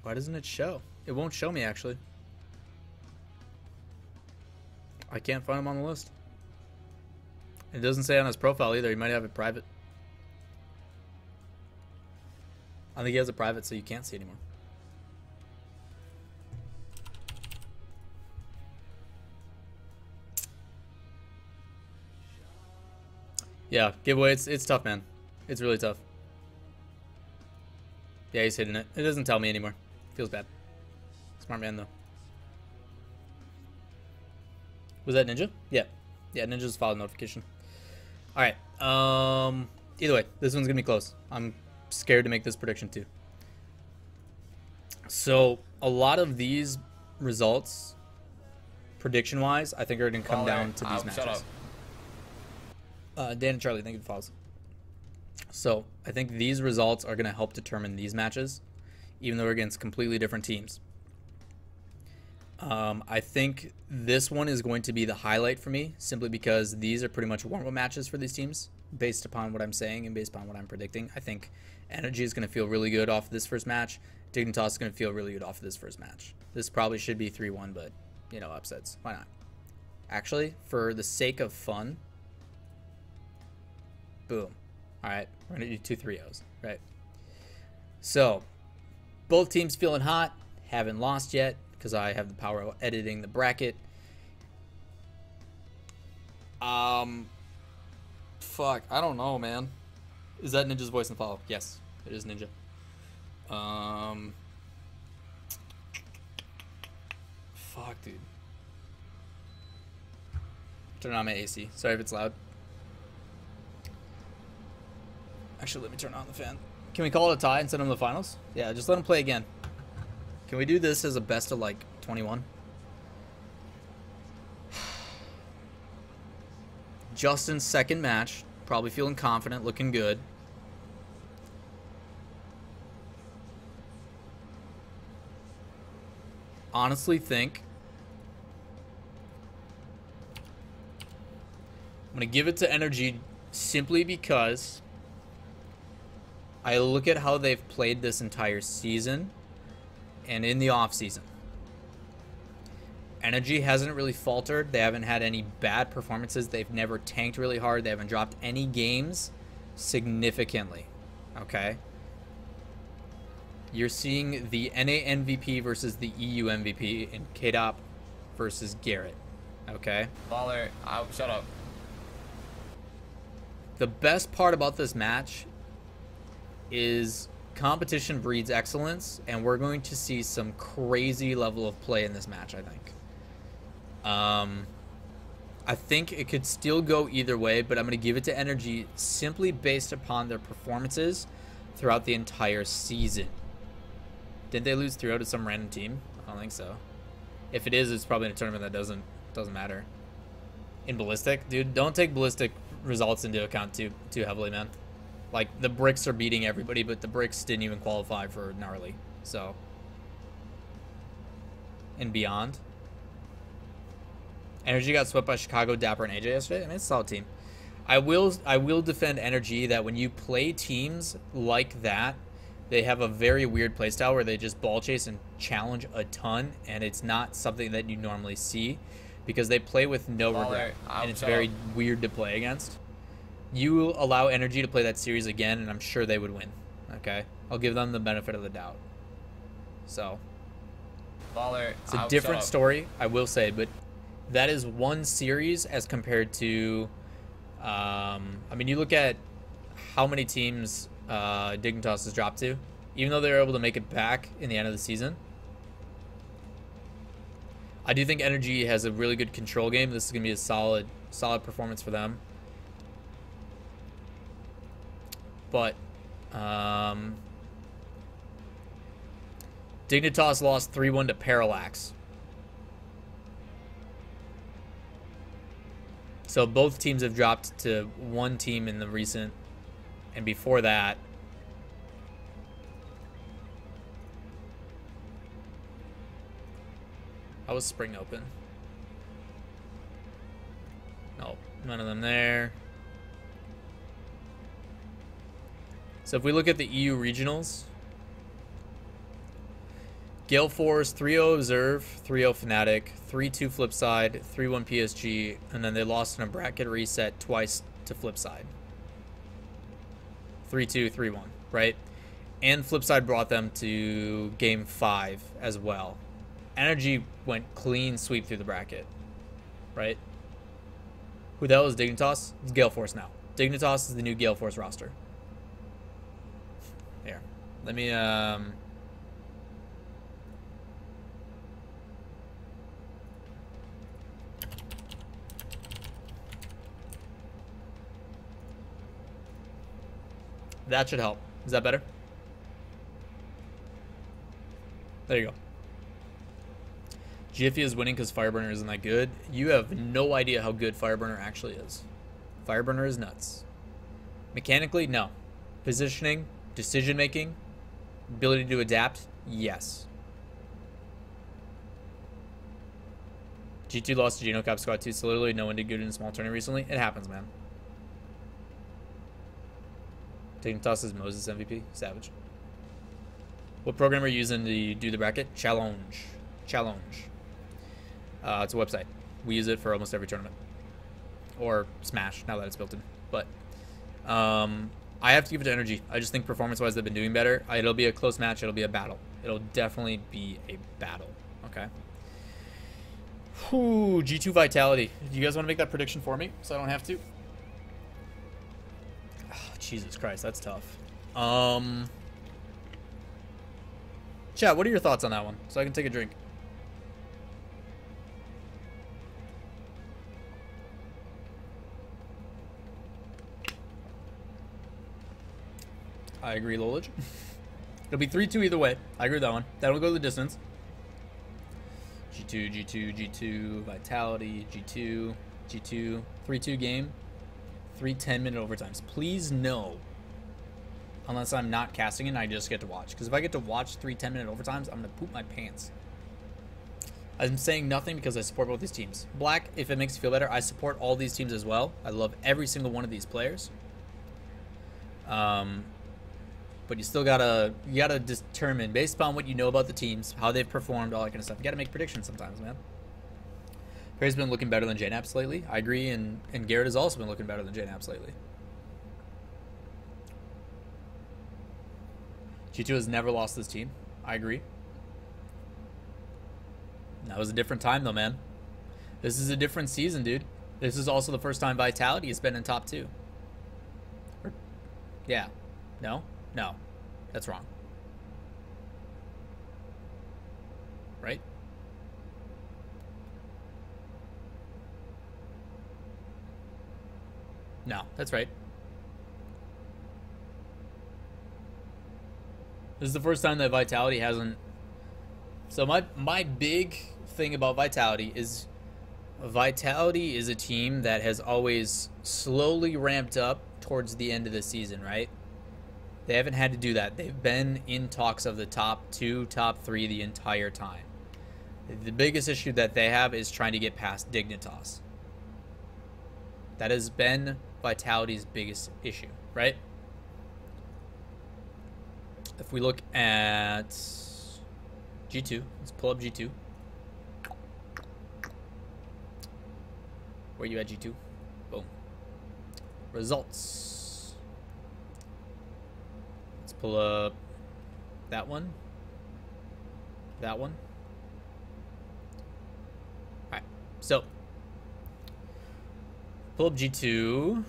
Why doesn't it show? It won't show me, actually. I can't find him on the list. It doesn't say on his profile either. He might have it private. I think he has a private, so you can't see anymore. Yeah, giveaway, it's tough, man. It's really tough. Yeah, he's hitting it. It doesn't tell me anymore. Feels bad. Smart man, though. Was that Ninja? Yeah. Yeah, Ninja's filed notification. Alright. Either way, this one's going to be close. I'm scared to make this prediction, too. So, a lot of these results, prediction-wise, I think are going to come down to these matches. Shut up. Dan and Charlie, thank you for the follows. So, I think these results are going to help determine these matches, even though we're against completely different teams. I think this one is going to be the highlight for me, simply because these are pretty much warm-up matches for these teams. based upon what I'm saying and based upon what I'm predicting. I think Energy is going to feel really good off of this first match. Dignitas is going to feel really good off of this first match. This probably should be 3-1, but, you know, upsets. Why not? Actually, for the sake of fun, boom. All right, we're going to do 2 3-0s, right? So, both teams feeling hot. Haven't lost yet because I have the power of editing the bracket. Fuck, I don't know, man. Is that Ninja's voice in the follow? Yes, it is Ninja. Fuck, dude. Turn on my AC. Sorry if it's loud. Actually, let me turn on the fan. Can we call it a tie and send them to the finals? Yeah, just let them play again. Can we do this as a best of, like, 21? Justin's second match. Probably feeling confident, looking good. Honestly think I'm going to give it to Energy simply because I look at how they've played this entire season and in the off season. Energy hasn't really faltered. They haven't had any bad performances. They've never tanked really hard. They haven't dropped any games significantly. Okay? You're seeing the NA MVP versus the EU MVP in KDOP versus Garrett. Okay? Lawler, shut up. The best part about this match is competition breeds excellence, and we're going to see some crazy level of play in this match, I think. I think it could still go either way, but I'm going to give it to Energy simply based upon their performances throughout the entire season. Didn't they lose 3-0 to some random team? I don't think so. If it is, it's probably in a tournament that doesn't matter. In Ballistic, dude, don't take Ballistic results into account too heavily, man. Like, the Bricks are beating everybody, but the Bricks didn't even qualify for Gnarly. So, and beyond. Energy got swept by Chicago, Dapper, and AJ yesterday. I mean, it's a solid team. I will defend Energy that when you play teams like that, they have a very weird playstyle where they just ball chase and challenge a ton, and it's not something that you normally see because they play with no regret, and it's very weird to play against. You allow Energy to play that series again, and I'm sure they would win. Okay? I'll give them the benefit of the doubt. So, Lawler, it's a different story, I will say, but that is one series as compared to, I mean, you look at how many teams Dignitas has dropped to, even though they were able to make it back in the end of the season. I do think Energy has a really good control game. This is going to be a solid performance for them. But Dignitas lost 3-1 to Parallax. So both teams have dropped to one team in the recent, and before that, how was Spring Open? No, none of them there. So if we look at the EU regionals, Gale Force 3-0 Observe, 3-0 Fnatic, 3-2 Flipside, 3-1 PSG, and then they lost in a bracket reset twice to Flipside. 3-2, 3-1, right? And Flipside brought them to Game 5 as well. Energy went clean sweep through the bracket, right? Who the hell is Dignitas? It's Gale Force now. Dignitas is the new Gale Force roster. Here, let me that should help. Is that better? There you go. Jiffy is winning because Fireburner isn't that good. You have no idea how good Fireburner actually is. Fireburner is nuts. Mechanically, no. Positioning, decision making, ability to adapt, yes. G2 lost to Geno Cup Squad 2, so literally no one did good in a small tournament recently. It happens, man. Dignitas is Moses MVP. Savage. What program are you using to do the bracket? Challenge. It's a website. We use it for almost every tournament. Or Smash, now that it's built in. But I have to give it to energy. I just think performance-wise they've been doing better. It'll be a close match. It'll be a battle. It'll definitely be a battle. Okay. Whew, G2 Vitality. Do you guys want to make that prediction for me so I don't have to? Oh, Jesus Christ, that's tough. Chat, what are your thoughts on that one? So I can take a drink. I agree, Lawler. It'll be 3-2 either way. I agree with that one. That'll go the distance. G2, Vitality, G2, 3-2 game. 3 10-minute overtimes. Please no. Unless I'm not casting it and I just get to watch. Because if I get to watch 3 10-minute overtimes, I'm going to poop my pants. I'm saying nothing because I support both these teams. Black, if it makes you feel better, I support all these teams as well. I love every single one of these players. But you still gotta determine based upon what you know about the teams, how they've performed, all that kind of stuff. You gotta make predictions sometimes, man. Perry's been looking better than JNaps lately. I agree, and Garrett has also been looking better than JNaps lately. G2 has never lost this team. I agree. That was a different time though, man. This is a different season, dude. This is also the first time Vitality has been in top 2. Yeah. No? No. That's wrong. Right? No, that's right. This is the first time that Vitality hasn't... So my big thing about Vitality is a team that has always slowly ramped up towards the end of the season, right? They haven't had to do that. They've been in talks of the top 2, top 3 the entire time. The biggest issue that they have is trying to get past Dignitas. That has been Vitality's biggest issue, right? If we look at G2, let's pull up G2. Where you at, G2? Boom. Results. Let's pull up that one. That one. Alright, so pull up G2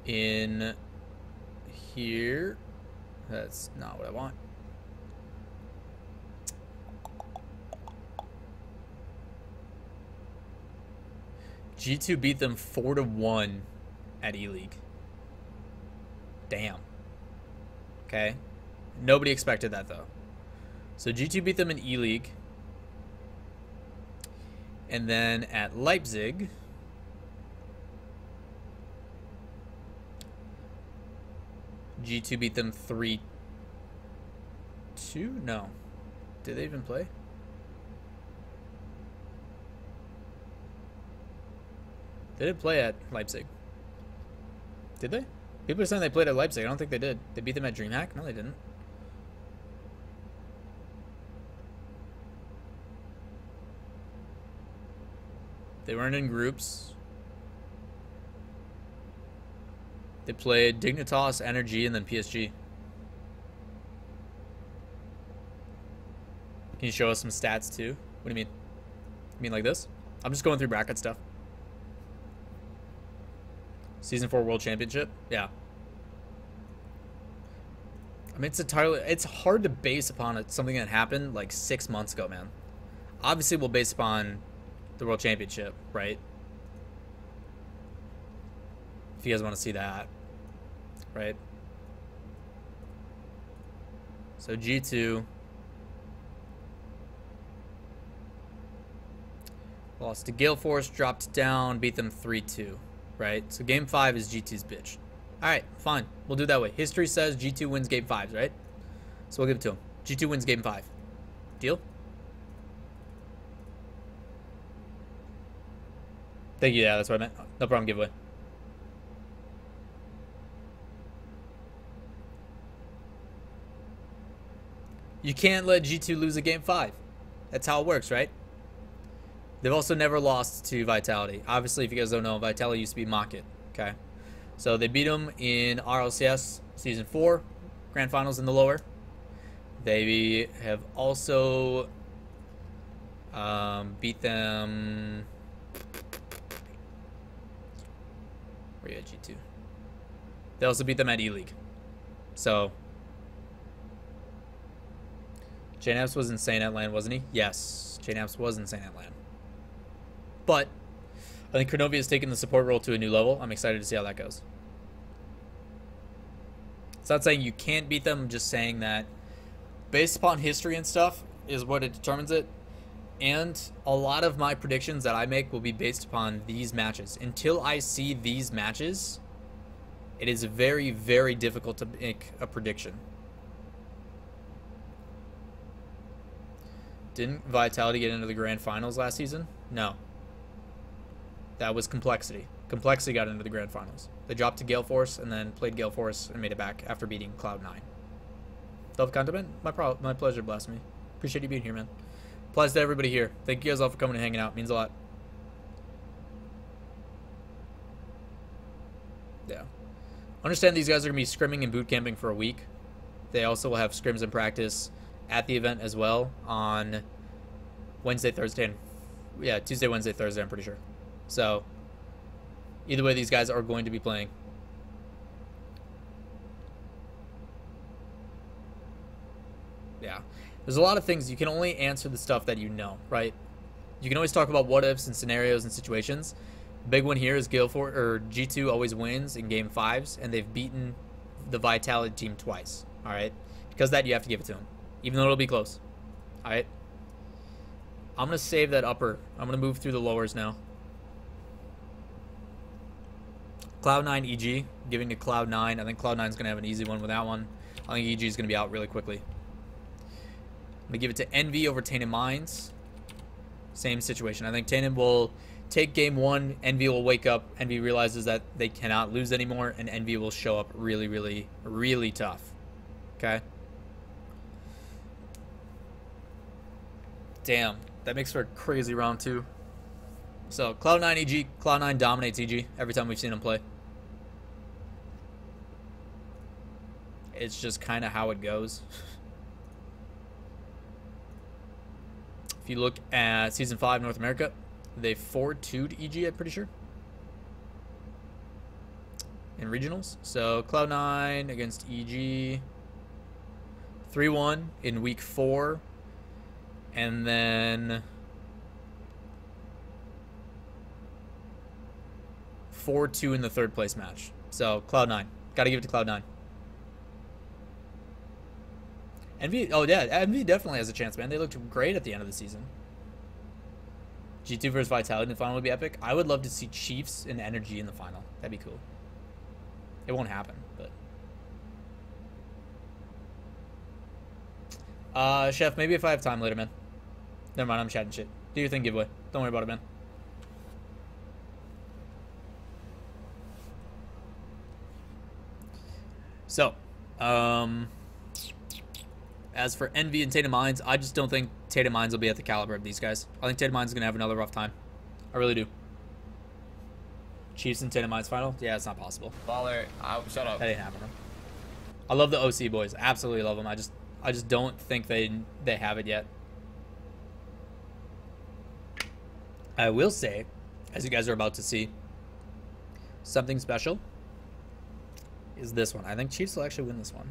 in here. That's not what I want. G2 beat them 4-1 at E-League. Damn. Okay. Nobody expected that though. So G2 beat them in E-League. And then at Leipzig, G2 beat them 3-2? No. Did they even play? They didn't play at Leipzig. Did they? People are saying they played at Leipzig. I don't think they did. They beat them at DreamHack? No, they didn't. They weren't in groups. They played Dignitas, Energy, and then PSG. Can you show us some stats too? What do you mean? You mean like this? I'm just going through bracket stuff. Season 4 World Championship? Yeah. I mean, it's hard to base upon something that happened like 6 months ago, man. Obviously, we'll base upon the World Championship, right? If you guys want to see that, right? So G2 lost to Gale Force, dropped down, beat them 3-2, right? So game 5 is G2's bitch. All right, fine. We'll do it that way. History says G2 wins game 5s, right? So we'll give it to him. G2 wins game 5. Deal? Thank you. Yeah, that's what I meant. No problem, giveaway. You can't let G2 lose a game 5. That's how it works, right? They've also never lost to Vitality. Obviously, if you guys don't know, Vitality used to be Mocket. Okay, so they beat them in RLCS Season 4, Grand Finals in the Lawler. They have also beat them. Where are you at, G2? They also beat them at E-League. So JNAPS was insane at LAN, wasn't he? Yes, JNAPS was insane at LAN. But I think Kronovia has taken the support role to a new level. I'm excited to see how that goes. It's not saying you can't beat them, I'm just saying that based upon history and stuff is what it determines it. And a lot of my predictions that I make will be based upon these matches. Until I see these matches, it is very, very difficult to make a prediction. Didn't Vitality get into the Grand Finals last season? No. That was Complexity. Complexity got into the Grand Finals. They dropped to Gale Force and then played Gale Force and made it back after beating Cloud9. Self content? My pleasure, bless me. Appreciate you being here, man. Applies to everybody here. Thank you guys all for coming and hanging out. Means a lot. Yeah. Understand these guys are going to be scrimming and boot camping for a week. They also will have scrims and practice at the event as well on Wednesday, Thursday, and yeah, Tuesday, Wednesday, Thursday, I'm pretty sure. So either way, these guys are going to be playing. Yeah. There's a lot of things. You can only answer the stuff that you know, right? You can always talk about what ifs and scenarios and situations. The big one here is G2 always wins in game 5s, and they've beaten the Vitality team twice. All right? Because of that, you have to give it to them, even though it'll be close. All right? I'm going to save that upper. I'm going to move through the lowers now. Cloud9 EG, giving to Cloud9. I think Cloud9 is going to have an easy one with that one. I think EG is going to be out really quickly. I'm going to give it to Envy over Tainted Minds. Same situation. I think Tainted will take game 1. Envy will wake up. Envy realizes that they cannot lose anymore, and Envy will show up really, really, really tough. Okay? Damn. That makes for a crazy round 2. So, Cloud9 EG. Cloud9 dominates EG every time we've seen him play. It's just kind of how it goes. If you look at Season 5 North America, they 4-2'd EG, I'm pretty sure, in regionals. So Cloud9 against EG, 3-1 in week 4, and then 4-2 in the 3rd place match. So Cloud9, got to give it to Cloud9. Envy, oh yeah, Envy definitely has a chance, man. They looked great at the end of the season. G2 versus Vitality in the final would be epic. I would love to see Chiefs and Energy in the final. That'd be cool. It won't happen, but... Chef, maybe if I have time later, man. Never mind, I'm chatting shit. Do your thing, giveaway. Don't worry about it, man. So, as for Envy and Tainted Minds, I just don't think Tainted Minds will be at the caliber of these guys. I think Tainted Minds is going to have another rough time. I really do. Chiefs and Tainted Minds final? Yeah, it's not possible. Lawler, shut up. That ain't happening. I love the OC boys. Absolutely love them. I just don't think they have it yet. I will say, as you guys are about to see, something special is this one. I think Chiefs will actually win this one.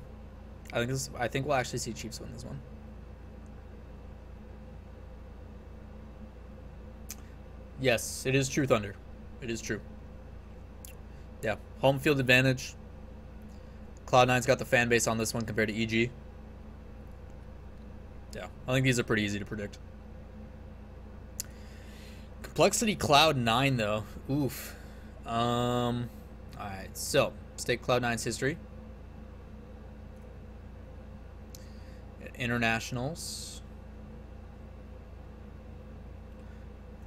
I think we'll actually see Chiefs win this one. Yes, it is true, Thunder. It is true. Yeah, home field advantage. Cloud9's got the fan base on this one compared to EG. Yeah, I think these are pretty easy to predict. Complexity Cloud9 though. Oof. Alright, so let's take Cloud9's history. Internationals.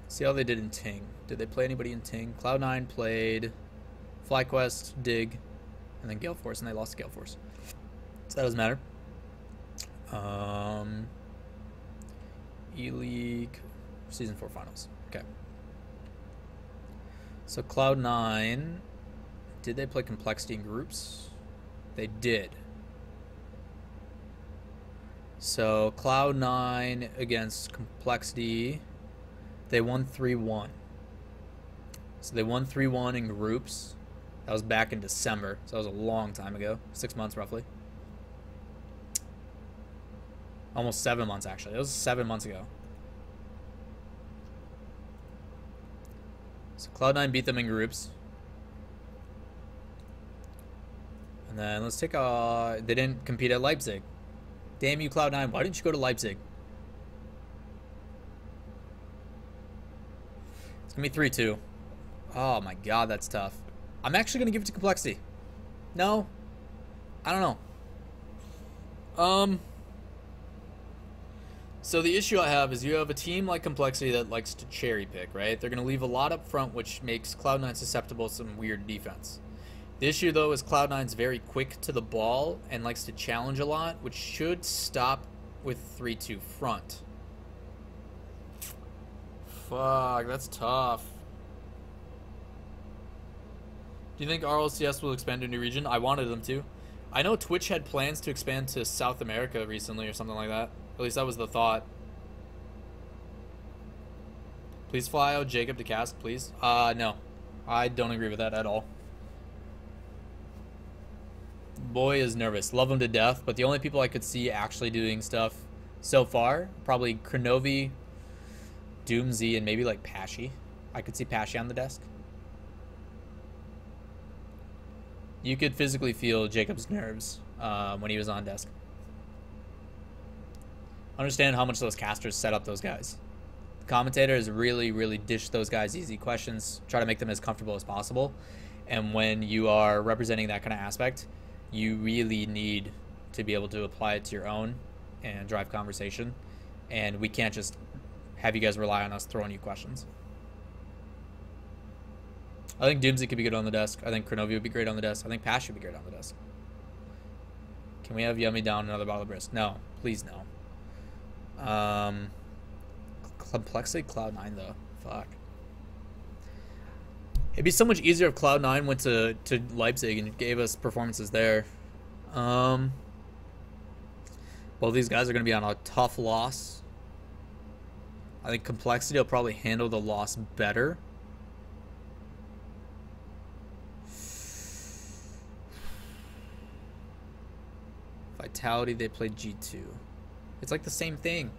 See how they did in Ting. Did they play anybody in Ting? Cloud9 played FlyQuest, Dig, and then Gale Force, and they lost to Gale Force. So that doesn't matter. E-League Season 4 Finals. Okay. So Cloud9, did they play Complexity in groups? They did. So Cloud9 against Complexity, they won 3-1. So they won 3-1 in groups. That was back in December. So that was a long time ago. 6 months roughly. Almost 7 months actually. It was 7 months ago. So Cloud9 beat them in groups. And then let's take a... They didn't compete at Leipzig. Damn you, Cloud9. Why didn't you go to Leipzig? It's going to be 3-2. Oh my god, that's tough. I'm actually going to give it to Complexity. No? I don't know. So the issue I have is you have a team like Complexity that likes to cherry pick, right? They're going to leave a lot up front, which makes Cloud9 susceptible to some weird defense. The issue, though, is Cloud9's very quick to the ball and likes to challenge a lot, which should stop with 3-2 front. Fuck, that's tough. Do you think RLCS will expand to a new region? I wanted them to. I know Twitch had plans to expand to South America recently or something like that. At least that was the thought. Please fly out Jacob to cast, please. No. I don't agree with that at all. Boy is nervous. Love him to death, but the only people I could see actually doing stuff so far, probably Kronovi, Doomsy, and maybe like Pashy. I could see Pashy on the desk. You could physically feel Jacob's nerves when he was on desk. Understand how much those casters set up those guys. The commentators really dish those guys easy questions, try to make them as comfortable as possible. And when you are representing that kind of aspect, you really need to be able to apply it to your own and drive conversation. And we can't just have you guys rely on us throwing you questions. I think Doomsy could be good on the desk. I think Kronovi would be great on the desk. I think Pash would be great on the desk. Can we have Yummy down another bottle of brisk? No, please no. Complexity Cloud9 though. Fuck. It'd be so much easier if Cloud9 went to Leipzig and gave us performances there. Well, these guys are going to be on a tough loss. I think Complexity will probably handle the loss better. Vitality, they played G2. It's like the same thing.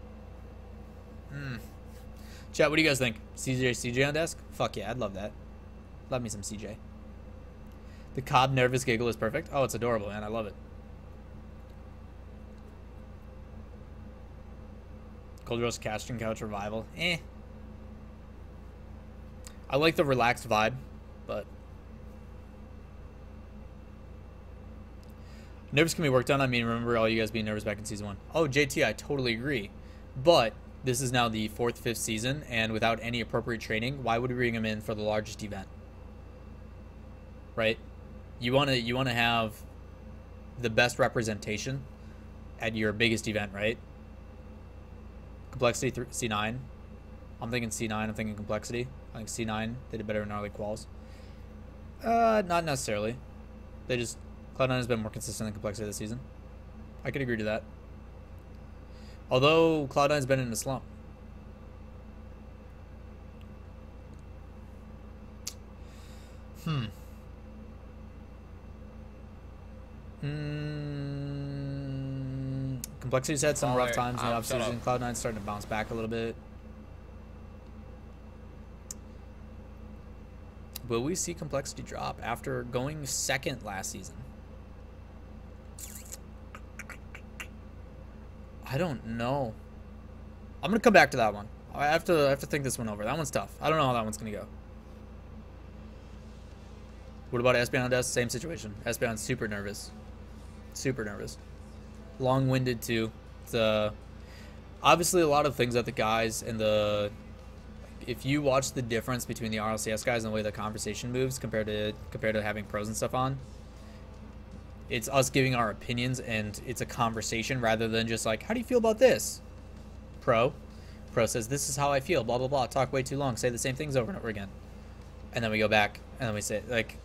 Chat, what do you guys think? CJ on desk? Fuck yeah, I'd love that. Love me some CJ. The Cobb nervous giggle is perfect. Oh, it's adorable, man. I love it. Cold roast casting couch revival. Eh. I like the relaxed vibe, but nerves can be worked on. I mean, remember all you guys being nervous back in season 1. Oh, JT, I totally agree. But this is now the 4th, 5th season, and without any appropriate training, why would we bring him in for the largest event? Right? You want to have the best representation at your biggest event, right? Complexity C9. I'm thinking C9. I'm thinking Complexity. I think C9, they did better in early quals. Not necessarily. They just... Cloud9 has been more consistent than Complexity this season. I could agree to that. Although Cloud9 has been in a slump. Complexity's had some rough times in the offseason. Cloud9's starting to bounce back a little bit. Will we see Complexity drop after going 2nd last season? I don't know. I'm gonna come back to that one. I have to think this one over. That one's tough. I don't know how that one's gonna go. What about Espion on desk? Same situation. Espion's super nervous. Super nervous. Long-winded too. It's obviously a lot of things that the guys and the... If you watch the difference between the RLCS guys and the way the conversation moves compared to having pros and stuff on, It's us giving our opinions, and it's a conversation rather than just like, how do you feel about this? Pro says, this is how I feel, blah, blah, blah. Talk way too long. Say the same things over and over again. And then we go back, and then we say, like,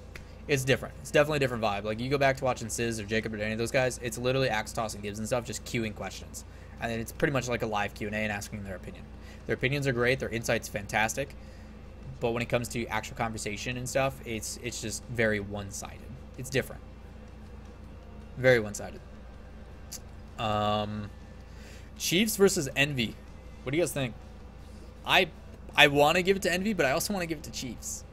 it's different. It's definitely a different vibe. Like, you go back to watching Sizz or Jacob or any of those guys, it's literally axe tossing Gibbs and stuff, just queuing questions. And it's pretty much like a live Q&A and asking their opinion. Their opinions are great. Their insight's fantastic. But when it comes to actual conversation and stuff, it's just very one-sided. It's different. Very one-sided. Chiefs versus Envy. What do you guys think? I want to give it to Envy, but I also want to give it to Chiefs.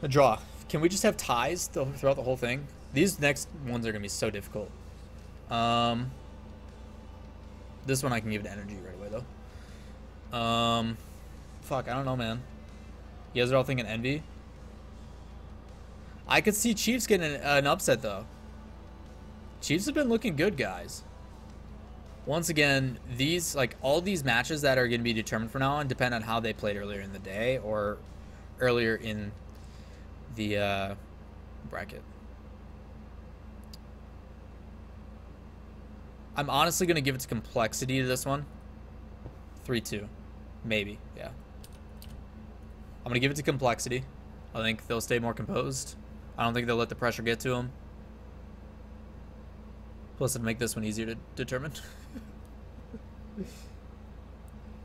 A draw. Can we just have ties throughout the whole thing? These next ones are going to be so difficult. This one I can give it to Energy right away, though. Fuck, I don't know, man. You guys are all thinking Envy? I could see Chiefs getting an upset, though. Chiefs have been looking good, guys. Once again, these, like, all these matches that are going to be determined from now on depend on how they played earlier in the day or earlier in the bracket. I'm honestly going to give it to Complexity to this one. 3-2. Maybe, yeah. I'm going to give it to Complexity. I think they'll stay more composed. I don't think they'll let the pressure get to them. Plus, it'll make this one easier to determine.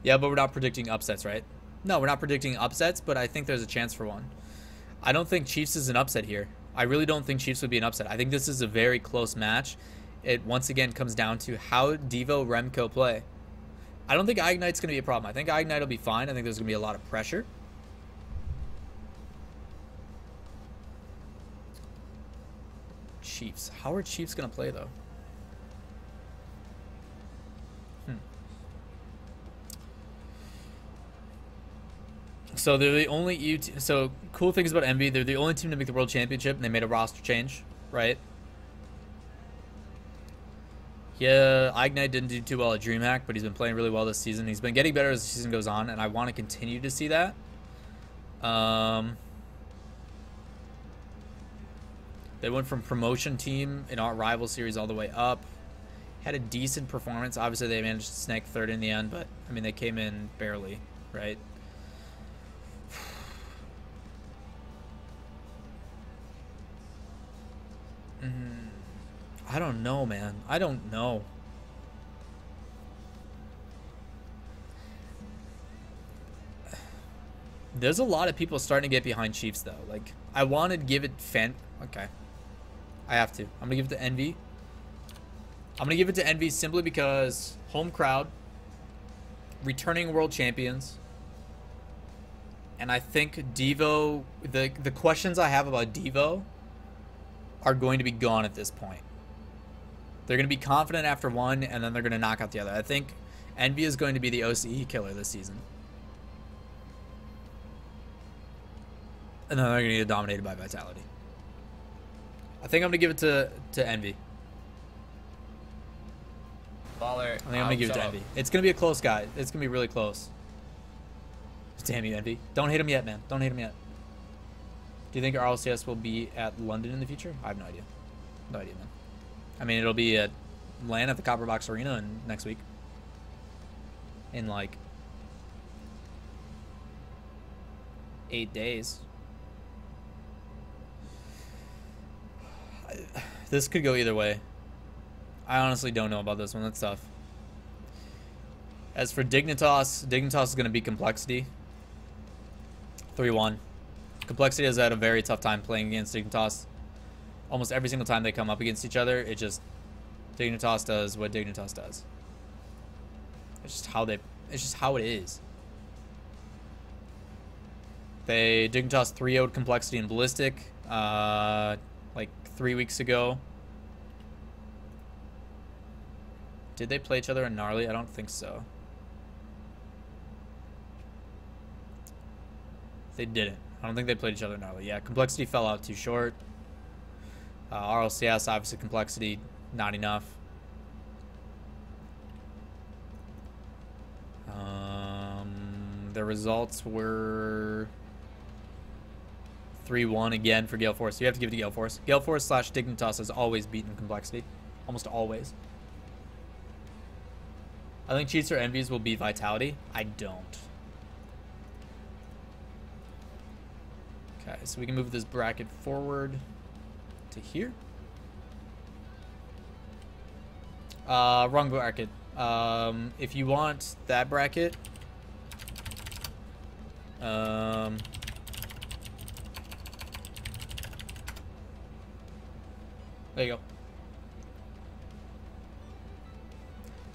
Yeah, but we're not predicting upsets, right? No, we're not predicting upsets, but I think there's a chance for one. I don't think Chiefs is an upset here. I really don't think Chiefs would be an upset. I think this is a very close match. It once again comes down to how Devo Remco play. I don't think Ignite's going to be a problem. I think Ignite will be fine. I think there's going to be a lot of pressure. Chiefs. How are Chiefs going to play, though? So they're the only so cool things about Envy, they're the only team to make the World Championship, and they made a roster change, right? Yeah, Ignite didn't do too well at DreamHack, but he's been playing really well this season. He's been getting better as the season goes on, and I want to continue to see that. They went from promotion team in our rival series all the way up. Had a decent performance. Obviously, they managed to snag third in the end, but, I mean, they came in barely, right? I don't know, man. I don't know. There's a lot of people starting to get behind Chiefs, though. Like, I wanted to give it Okay. I have to. I'm going to give it to Envy. I'm going to give it to Envy simply because home crowd, returning world champions, and I think Devo, the questions I have about Devo are going to be gone at this point. They're going to be confident after one, and then they're going to knock out the other. I think Envy is going to be the OCE killer this season. And then they're going to get dominated by Vitality. I think I'm going to give it to Envy. Lawler. I think I'm going to give it to Envy. It's going to be a close guy. It's going to be really close. Damn you, Envy. Don't hit him yet, man. Don't hit him yet. Do you think RLCS will be at London in the future? I have no idea. No idea, man. I mean, it'll be at LAN at the Copper Box Arena next week. In like 8 days. This could go either way. I honestly don't know about this one. That's tough. As for Dignitas, Dignitas is going to beat Complexity. 3-1. Complexity has had a very tough time playing against Dignitas. Almost every single time they come up against each other, it just Dignitas does what Dignitas does. It's just how it is. Dignitas 3-0'd Complexity and Ballistic like 3 weeks ago. Did they play each other in Gnarly? I don't think so. They didn't. I don't think they played each other in Gnarly. Yeah, Complexity fell out too short. RLCS, obviously Complexity, not enough. The results were 3-1 again for Gale Force. You have to give it to Gale Force. Gale Force / Dignitas has always beaten Complexity. Almost always. I think Cheats or Envies will beat Vitality. I don't. Okay, so we can move this bracket forward to here. Wrong bracket. If you want that bracket, there you go.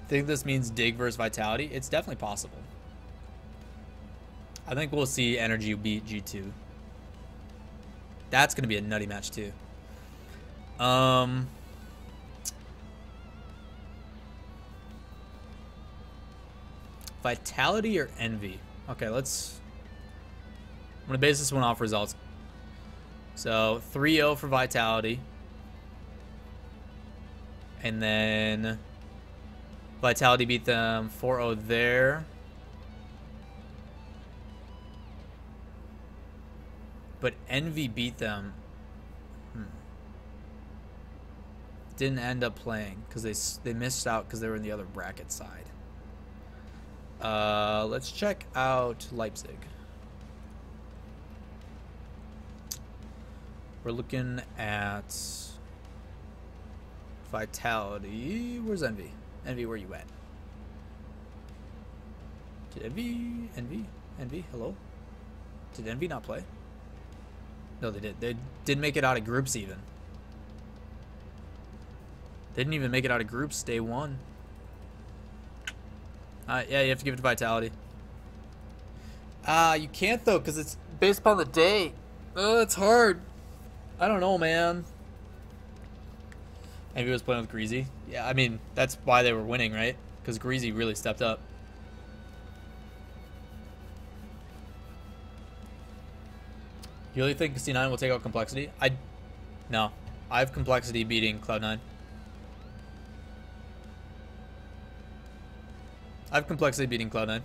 Think this means Dig versus Vitality? It's definitely possible. I think we'll see Energy beat G2. That's gonna be a nutty match too. Vitality or Envy? Okay, I'm gonna base this one off results. So 3-0 for Vitality. And then Vitality beat them 4-0 there. But Envy beat them. Didn't end up playing because they missed out because they were in the other bracket side. Let's check out Leipzig. We're looking at Vitality. Where's Envy? Envy, where you at? Did Envy, hello? Did Envy not play? No, they did. They didn't make it out of groups even. They didn't even make it out of groups day one. Yeah, you have to give it to Vitality. You can't though, because it's based upon the day. Oh, it's hard. I don't know, man. Maybe it was playing with Greasy. Yeah, I mean, that's why they were winning, right? Because Greasy really stepped up. You really think C9 will take out Complexity? No. I have Complexity beating Cloud9. I have Complexity beating Cloud9.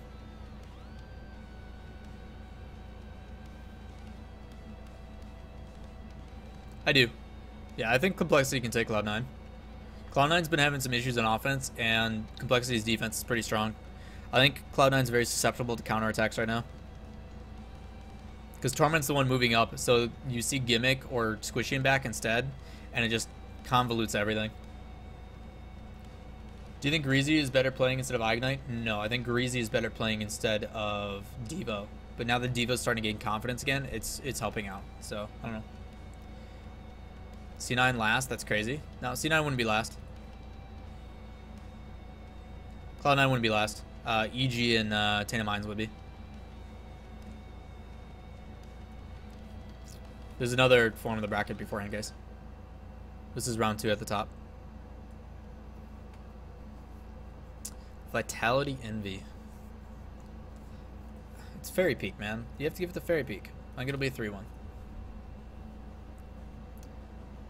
I do. Yeah, I think Complexity can take Cloud9. Cloud9's been having some issues on offense, and Complexity's defense is pretty strong. I think Cloud9's very susceptible to counterattacks right now. Because Torment's the one moving up, so you see Gimmick or Squishy him back instead, and it just convolutes everything. Do you think Greasy is better playing instead of Ignite? No, I think Greasy is better playing instead of Devo. But now that Devo's starting to gain confidence again, it's helping out. So, I don't know. C9 last? That's crazy. No, C9 wouldn't be last. Cloud9 wouldn't be last. EG and Tainted Minds would be. There's another form of the bracket beforehand, guys. This is round 2 at the top. Vitality Envy. It's Fairy Peak, man. You have to give it to Fairy Peak. I think it'll be a 3-1.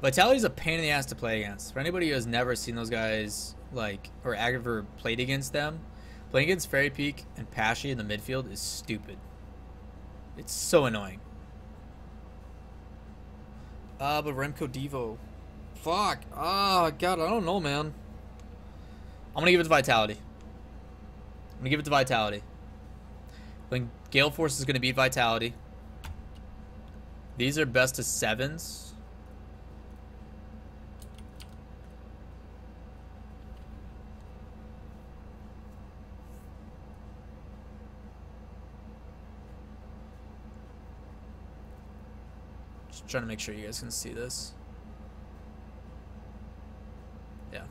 Vitality's a pain in the ass to play against. For anybody who has never seen those guys, like, or ever played against them, playing against Fairy Peak and Pashy in the midfield is stupid. It's so annoying. But Remco Devo. Fuck. Oh, God, I don't know, man. I'm gonna give it to Vitality. I'm gonna give it to Vitality. I think Gale Force is gonna beat Vitality. These are best of 7s. Just trying to make sure you guys can see this. Yeah.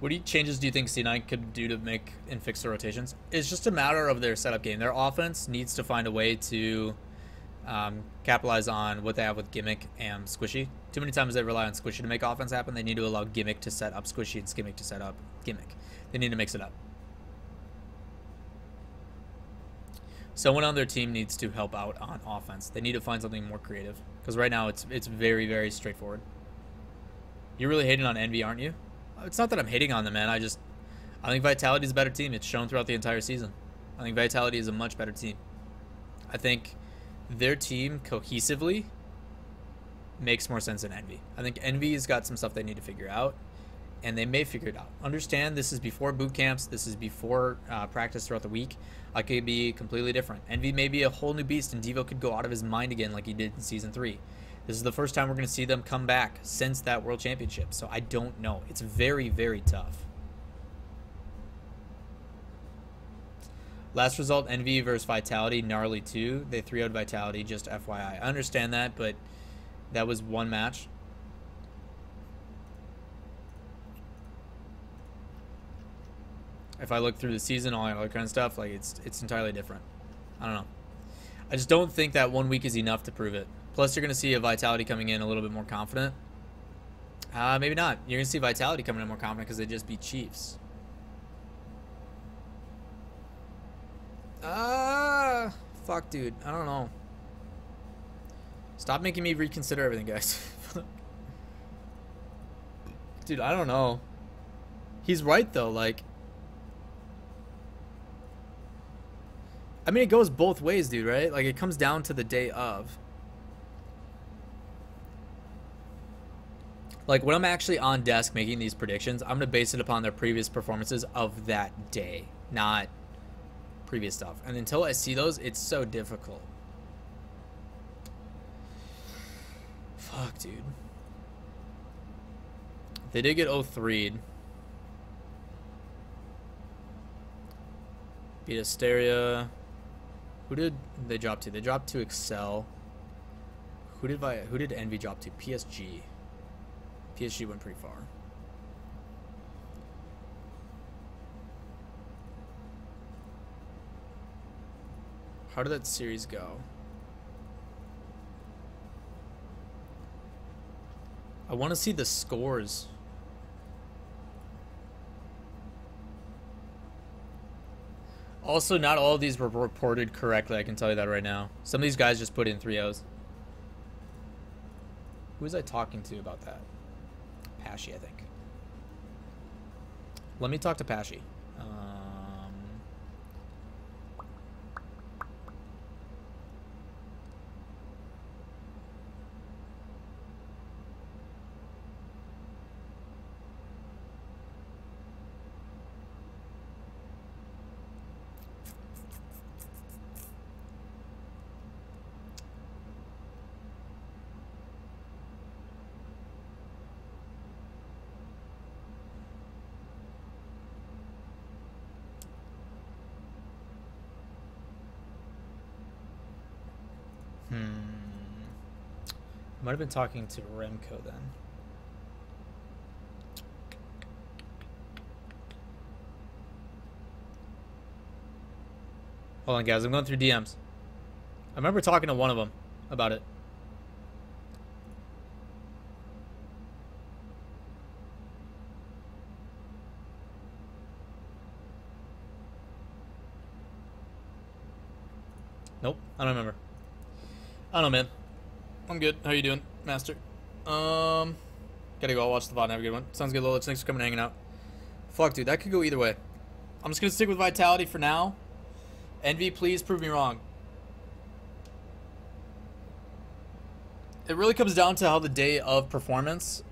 What changes do you think C9 could do to make and fix the rotations? It's just a matter of their setup game. Their offense needs to find a way to capitalize on what they have with Gimmick and Squishy. Too many times they rely on Squishy to make offense happen. They need to allow Gimmick to set up Squishy and Skimmick to set up Gimmick. They need to mix it up. Someone on their team needs to help out on offense. They need to find something more creative. Because right now it's very, very straightforward. You're really hating on Envy, aren't you? It's not that I'm hating on them, man. I think Vitality is a better team. It's shown throughout the entire season. I think Vitality is a much better team. I think their team cohesively makes more sense than Envy. I think Envy's got some stuff they need to figure out, and they may figure it out. Understand this is before boot camps. This is before practice throughout the week. I could be completely different. Envy may be a whole new beast, and Devo could go out of his mind again like he did in Season 3. This is the first time we're going to see them come back since that World Championship, so I don't know. It's very, very tough. Last result, Envy versus Vitality, gnarly 2. They 3-0'd Vitality, just FYI. I understand that, but that was one match. If I look through the season, all that other kind of stuff, like it's entirely different. I don't know. I just don't think that 1 week is enough to prove it. Plus, you're going to see a Vitality coming in a little bit more confident. Maybe not. You're going to see Vitality coming in more confident because they just beat Chiefs. Fuck, dude. I don't know. Stop making me reconsider everything, guys. Dude, I don't know. He's right, though. Like, I mean, it goes both ways, dude, right? Like, it comes down to the day of. Like, when I'm actually on desk making these predictions, I'm going to base it upon their previous performances of that day, not previous stuff. And until I see those, it's so difficult. Fuck, dude. They did get 0-3'd. Beat Asteria. Who did they drop to? They dropped to Excel. Who did Envy drop to? PSG. PSG went pretty far. How did that series go? I want to see the scores. Also, not all of these were reported correctly, I can tell you that right now. Some of these guys just put in 3-0s. Who was I talking to about that? Pashy, I think. Let me talk to Pashy. Might have been talking to Remco then. Hold on, guys. I'm going through DMs. I remember talking to one of them about it. Nope. I don't remember. I don't know, man. I'm good. How you doing, Master? Gotta go. I'll watch the VOD and have a good one. Sounds good, Lawler. Thanks for coming and hanging out. Fuck, dude. That could go either way. I'm just gonna stick with Vitality for now. Envy, please prove me wrong. It really comes down to how the day of performance.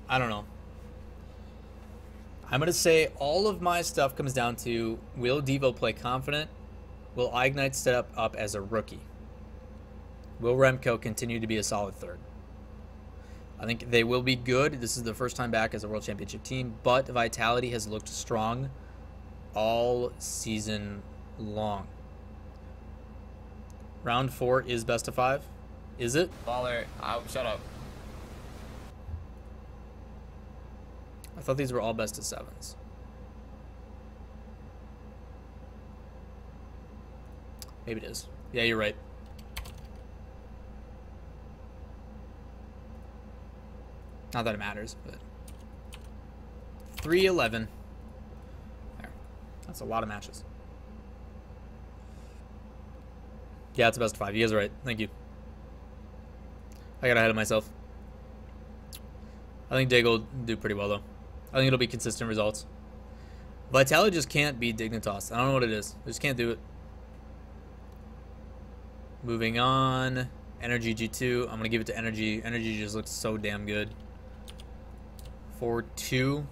I don't know. I'm gonna say all of my stuff comes down to, will Devo play confident? Will Ignite step up as a rookie? Will Remco continue to be a solid third? I think they will be good. This is the first time back as a World Championship team, but Vitality has looked strong all season long. Round 4 is best of 5. Is it? Lawler, shut up. I thought these were all best of 7s. Maybe it is. Yeah, you're right. Not that it matters, but 3-11. There. That's a lot of matches. Yeah, it's a best of 5. You guys are right. Thank you. I got ahead of myself. I think Dig will do pretty well, though. I think it'll be consistent results. Vitality just can't beat Dignitas. I don't know what it is. They just can't do it. Moving on. Energy G2. I'm going to give it to Energy. Energy just looks so damn good. 4-2.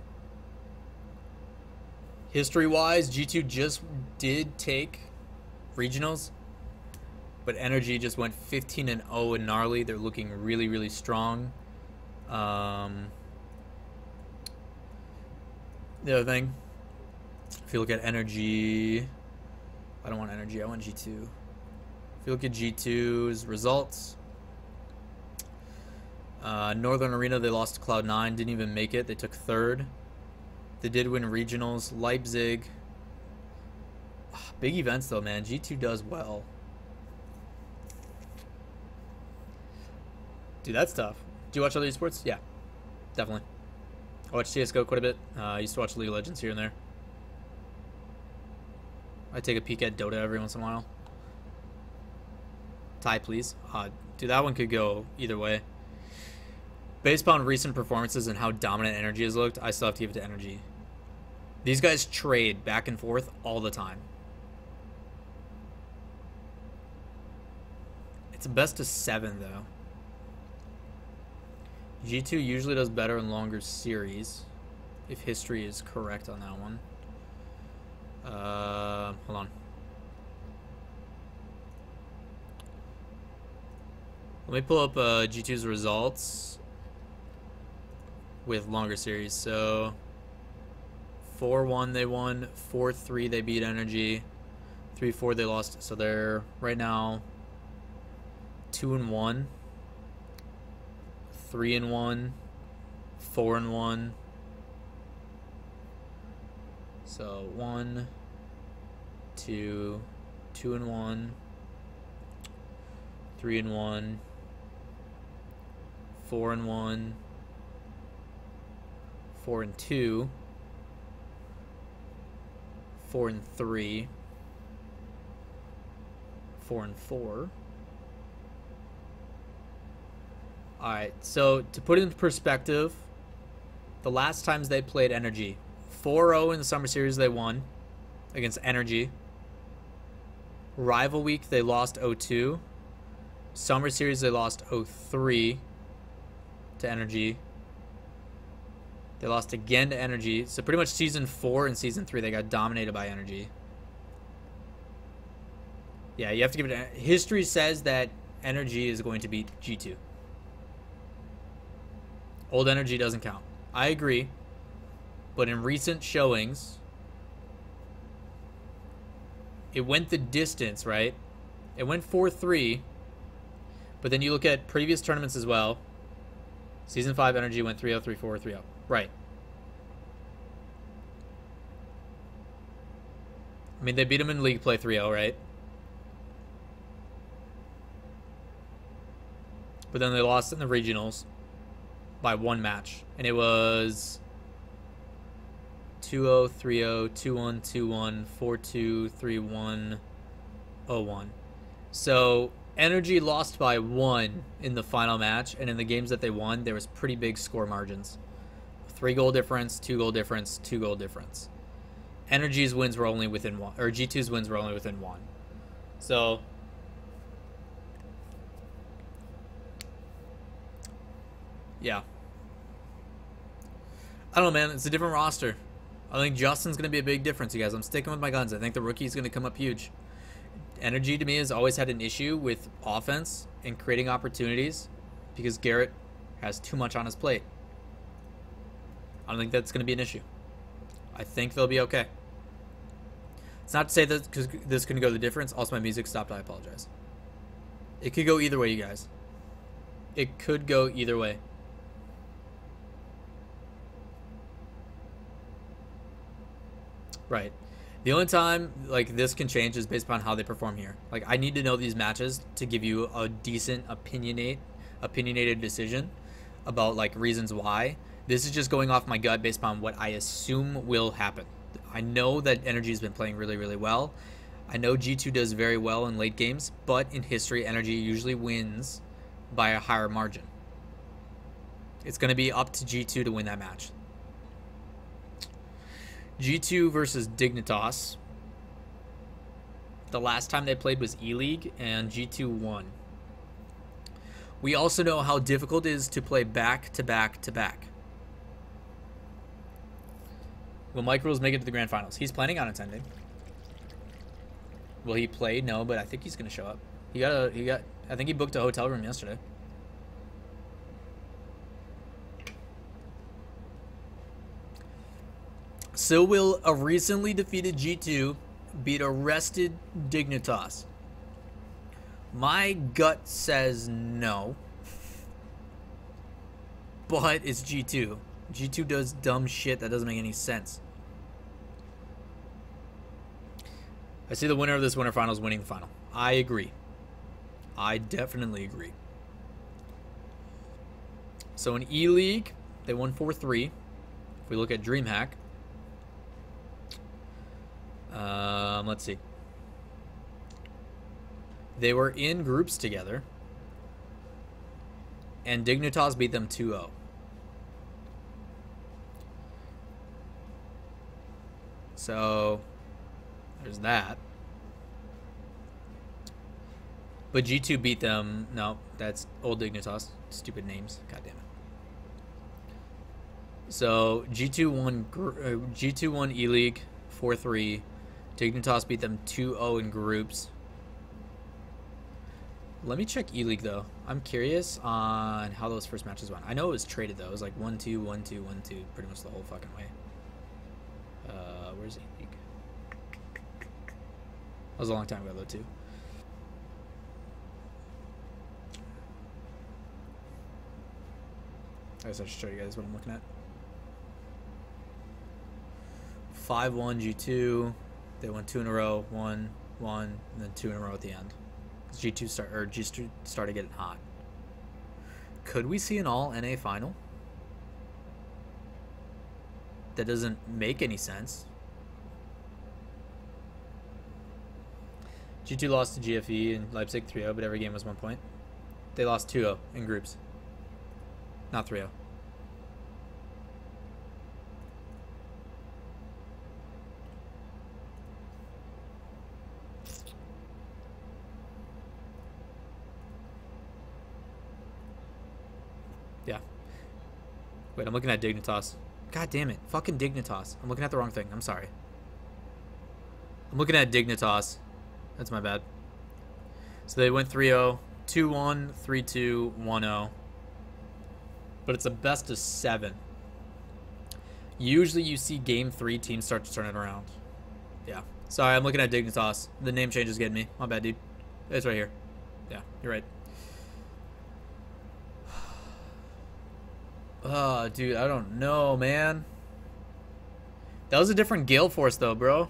History-wise, G2 just did take regionals, but Energy just went 15-0 in Gnarly. They're looking really, really strong. The other thing, if you look at Energy, I don't want Energy, I want G2. If you look at G2's results, Northern Arena, they lost to Cloud9, didn't even make it. They took third. They did win regionals. Leipzig. Big events, though, man. G2 does well. Dude, that's tough. Do you watch other esports? Yeah, definitely. I watch CSGO quite a bit. I used to watch League of Legends here and there. I take a peek at Dota every once in a while. Tie, please. Dude, that one could go either way. Based upon recent performances and how dominant Energy has looked, I still have to give it to Energy. These guys trade back and forth all the time. It's a best of 7, though. G2 usually does better in longer series, if history is correct on that one. Hold on. Let me pull up G2's results with longer series. So 4-1 they won, 4-3 they beat Energy, 3-4 they lost. So they're right now 2-1, 3-1, 4-1. So 1, 2, 2-1, 3-1, 4-1, 4-2, 4-3, 4-4. Alright, so to put it into perspective, the last times they played Energy, 4-0 in the Summer Series they won against Energy. Rival Week they lost 0-2. Summer Series they lost 0-3 to Energy. They lost again to Energy. So pretty much Season 4 and Season 3 they got dominated by Energy. Yeah, you have to give it... History says that Energy is going to beat G2. Old Energy doesn't count. I agree. But in recent showings, it went the distance, right? It went 4-3. But then you look at previous tournaments as well. Season 5 Energy went 3-0, 3-4, 3-0. Right. I mean, they beat them in League Play 3-0, right? But then they lost in the regionals by 1 match. And it was 2-0, 3-0, 2-1, 2-1, 4-2, 3-1, 0-1. So Energy lost by 1 in the final match, and in the games that they won, there was pretty big score margins. 3-goal difference, 2-goal difference, 2-goal difference. Energy's wins were only within 1, or G2's wins were only within 1. So yeah. I don't know, man. It's a different roster. I think Justin's going to be a big difference, you guys. I'm sticking with my guns. I think the rookie's going to come up huge. Energy, to me, has always had an issue with offense and creating opportunities because Garrett has too much on his plate. I don't think that's going to be an issue. I think they'll be okay. It's not to say that because this can go the difference. Also, my music stopped. I apologize. It could go either way, you guys. It could go either way. Right. The only time like this can change is based upon how they perform here. Like I need to know these matches to give you a decent opinionated decision about like reasons why. This is just going off my gut based upon what I assume will happen. I know that Energy's been playing really, really well. I know G2 does very well in late games, but in history, Energy usually wins by a higher margin. It's going to be up to G2 to win that match. G2 versus Dignitas. The last time they played was E-League, and G2 won. We also know how difficult it is to play back to back to back. Will Mike Rules make it to the grand finals? He's planning on attending. Will he play? No, but I think he's gonna show up. I think he booked a hotel room yesterday. So will a recently defeated G2 beat a rested Dignitas? My gut says no. But it's G2. G2 does dumb shit that doesn't make any sense. I see the winner of this winter finals winning the final. I agree. I definitely agree. So in E-League, they won 4-3. If we look at DreamHack, let's see. They were in groups together, and Dignitas beat them 2-0. So there's that. But G2 beat them. No, that's old Dignitas. Stupid names. God damn it. So G2 won E-League 4-3. Dignitas beat them 2-0 in groups. Let me check E-League though. I'm curious on how those first matches went. I know it was traded though. It was like 1-2, 1-2, 1-2, pretty much the whole fucking way. Where's E-League? That was a long time ago though too. I guess I should show you guys what I'm looking at. 5-1 G2. They won 2 in a row, 1, and then 2 in a row at the end. G2 started getting hot. Could we see an all NA final? That doesn't make any sense. G2 lost to GFE and Leipzig 3-0, but every game was 1 point. They lost 2-0 in groups. Not 3-0. Yeah. Wait, I'm looking at Dignitas. God damn it. Fucking Dignitas. I'm looking at the wrong thing. I'm sorry. I'm looking at Dignitas. That's my bad. So they went 3-0, 2-1, 3-2, 1-0. But it's a best of 7. Usually you see game 3 teams start to turn it around. Yeah. Sorry, I'm looking at Dignitas. The name change is getting me. My bad, dude. It's right here. Yeah, you're right. Oh, dude, I don't know, man. That was a different Gale Force, though, bro.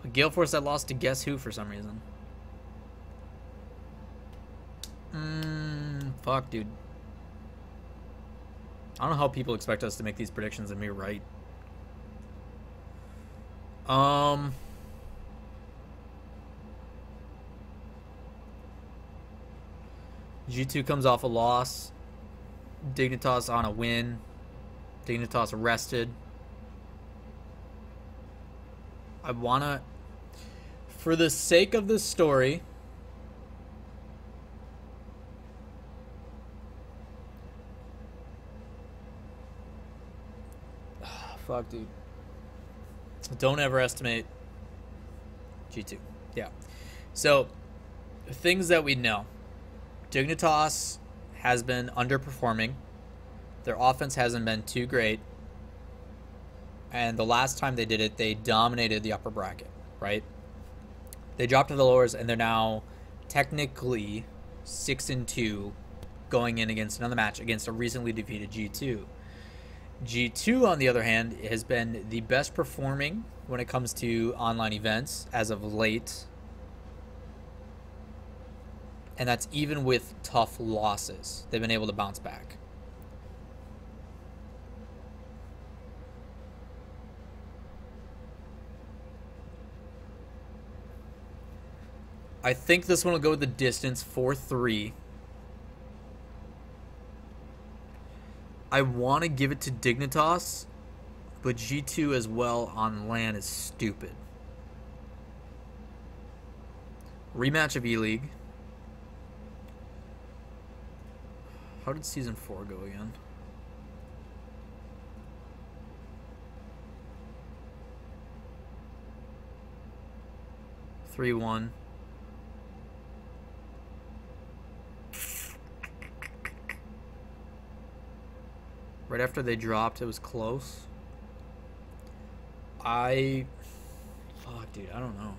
A Gale Force that lost to Guess Who for some reason. Fuck, dude. I don't know how people expect us to make these predictions and be right. G2 comes off a loss. Dignitas on a win. Dignitas arrested. I wanna, for the sake of this story, fuck, dude. Don't ever estimate G2. Yeah. So, things that we know. Dignitas has been underperforming. Their offense hasn't been too great. And the last time they did it, they dominated the upper bracket, right? They dropped to the lowers, and they're now technically 6-2 going in against another match against a recently defeated G2. G2, on the other hand, has been the best performing when it comes to online events as of late. And that's even with tough losses. They've been able to bounce back. I think this one will go the distance 4-3. I want to give it to Dignitas, but G2 as well on LAN is stupid. Rematch of E-League. How did Season 4 go again? Three one. Right after they dropped, it was close. Fuck, dude, I don't know.